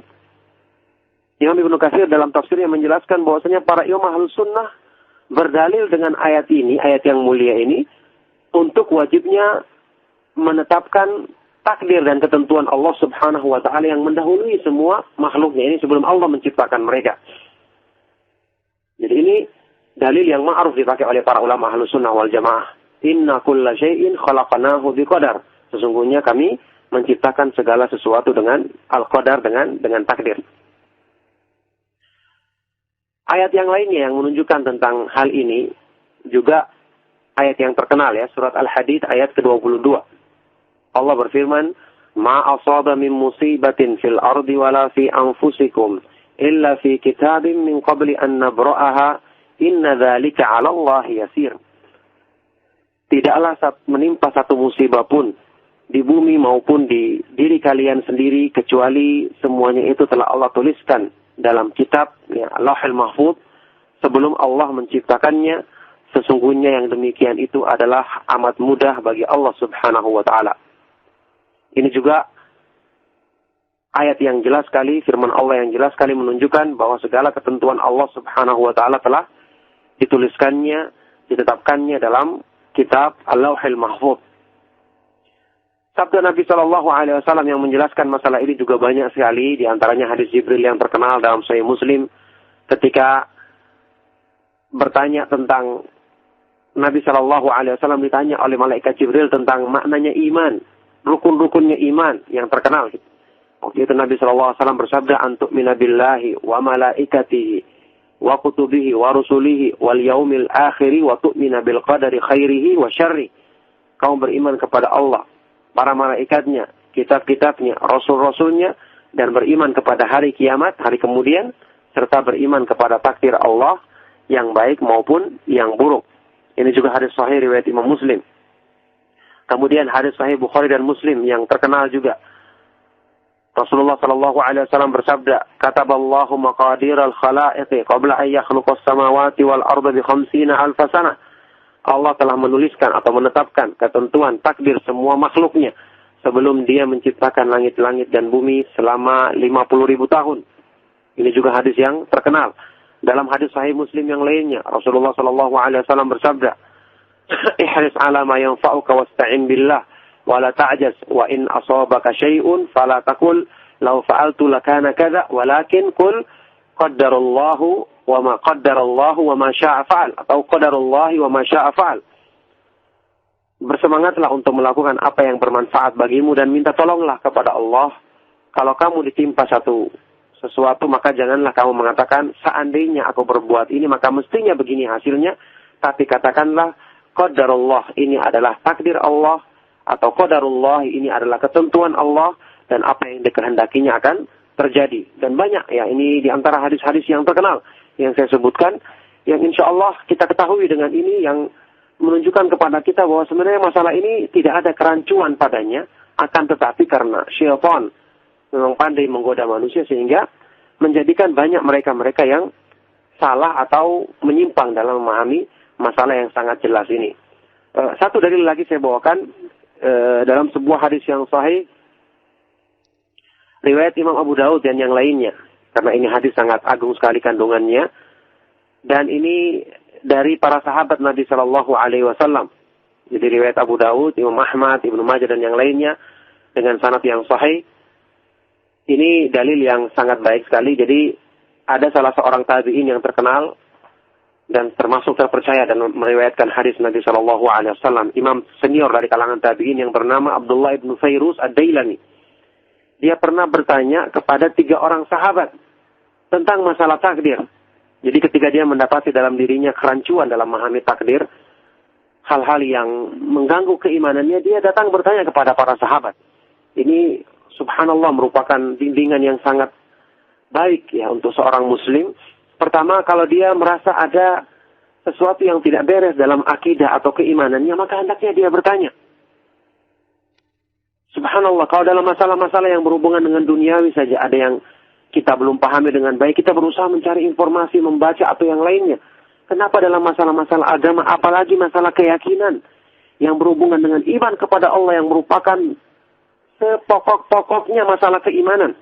Imam Ibnu Katsir dalam tafsirnya menjelaskan bahwasanya para imam Ahlus Sunnah berdalil dengan ayat ini, ayat yang mulia ini, untuk wajibnya menetapkan takdir dan ketentuan Allah Subhanahu wa taala yang mendahului semua makhluknya ini sebelum Allah menciptakan mereka. Jadi ini dalil yang ma'ruf dipakai oleh para ulama Ahlus Sunnah wal Jamaah. Inna kulla syai'in khalaqnahu biqadar. Sesungguhnya kami menciptakan segala sesuatu dengan al-qadar, dengan takdir. Ayat yang lainnya yang menunjukkan tentang hal ini juga ayat yang terkenal ya, surat Al-Hadid ayat ke-22. Allah berfirman, "Ma asaba min musibatin fil ardi wala fi anfusikum illa fi kitabim min qabli an nabra'aha inna dzalika 'ala Allah yasir." Tidaklah menimpa satu musibah pun di bumi maupun di diri kalian sendiri kecuali semuanya itu telah Allah tuliskan dalam kitab ya, Lauhul Mahfuz sebelum Allah menciptakannya. Sesungguhnya yang demikian itu adalah amat mudah bagi Allah Subhanahu wa taala. Ini juga ayat yang jelas sekali, firman Allah yang jelas sekali menunjukkan bahwa segala ketentuan Allah Subhanahu wa taala telah dituliskannya, ditetapkannya dalam kitab Al-Lauhul Mahfuz. Sabda Nabi Shallallahu Alaihi Wasallam yang menjelaskan masalah ini juga banyak sekali. Di antaranya hadis Jibril yang terkenal dalam Sahih Muslim, ketika bertanya tentang Nabi Shallallahu Alaihi Wasallam ditanya oleh malaikat Jibril tentang maknanya iman, rukun-rukunnya iman yang terkenal. Waktu itu Nabi Shallallahu Alaihi Wasallam bersabda, "Antu'mina billahi wa malaikatihi wa kutubihi wa rusulihi wal yaumil akhiri wa tu'mina bil qadari khairihi wa syarri." Kamu beriman kepada Allah, para malaikatnya, kitab-kitabnya, rasul-rasulnya, dan beriman kepada hari kiamat, hari kemudian, serta beriman kepada takdir Allah yang baik maupun yang buruk. Ini juga hadis sahih riwayat Imam Muslim. Kemudian hadis sahih Bukhari dan Muslim yang terkenal juga. Rasulullah sallallahu alaihi wasallam bersabda, "Kataballahu maqadiral khalaiqi qabla an yakhluqas samawati wal arda bi 50,000 sanah." Allah telah menuliskan atau menetapkan ketentuan takdir semua makhluknya sebelum dia menciptakan langit-langit dan bumi selama 50.000 tahun. Ini juga hadis yang terkenal. Dalam hadis sahih Muslim yang lainnya, Rasulullah sallallahu alaihi wasallam bersabda, "Ihris 'ala ma yanfa'uka wasta'in billah wa la ta'jaz wa in asabaka syai'un fala taqul law fa'altu lakana kadza walakin qul qaddarallahu wa ma qaddarallahu wa ma syaa fa'al," atau qadarullahi wa ma syaa fa'al. Bersemangatlah untuk melakukan apa yang bermanfaat bagimu dan minta tolonglah kepada Allah. Kalau kamu ditimpa sesuatu, maka janganlah kamu mengatakan, seandainya aku berbuat ini, maka mestinya begini hasilnya. Tapi katakanlah, qadarullah, ini adalah takdir Allah, atau qadarullah, ini adalah ketentuan Allah, dan apa yang dikehendakinya akan terjadi. Dan banyak ya, ini di antara hadis-hadis yang terkenal yang saya sebutkan, yang insya Allah kita ketahui dengan ini, yang menunjukkan kepada kita bahwa sebenarnya masalah ini tidak ada kerancuan padanya, akan tetapi karena syaitan memang pandai menggoda manusia sehingga menjadikan banyak mereka-mereka yang salah atau menyimpang dalam memahami masalah yang sangat jelas ini. Satu dalil lagi saya bawakan dalam sebuah hadis yang sahih riwayat Imam Abu Daud dan yang lainnya, karena ini hadis sangat agung sekali kandungannya, dan ini dari para sahabat Nabi Shallallahu Alaihi Wasallam. Jadi riwayat Abu Daud, Imam Ahmad, Ibnu Majah dan yang lainnya dengan sanad yang sahih. Ini dalil yang sangat baik sekali. Jadi ada salah seorang tabi'in yang terkenal dan termasuk terpercaya dan meriwayatkan hadis Nabi Shallallahu Alaihi Wasallam. Imam senior dari kalangan tabi'in yang bernama Abdullah ibnu Fairuz ad-Dailami. Dia pernah bertanya kepada 3 orang sahabat tentang masalah takdir. Jadi ketika dia mendapati dalam dirinya kerancuan dalam memahami takdir, hal-hal yang mengganggu keimanannya, dia datang bertanya kepada para sahabat. Ini subhanallah merupakan bimbingan yang sangat baik ya untuk seorang muslim. Pertama, kalau dia merasa ada sesuatu yang tidak beres dalam akidah atau keimanannya, maka hendaknya dia bertanya. Subhanallah, kalau dalam masalah-masalah yang berhubungan dengan duniawi saja ada yang kita belum pahami dengan baik, kita berusaha mencari informasi, membaca atau yang lainnya. Kenapa dalam masalah-masalah agama, apalagi masalah keyakinan yang berhubungan dengan iman kepada Allah yang merupakan sepokok-pokoknya masalah keimanan.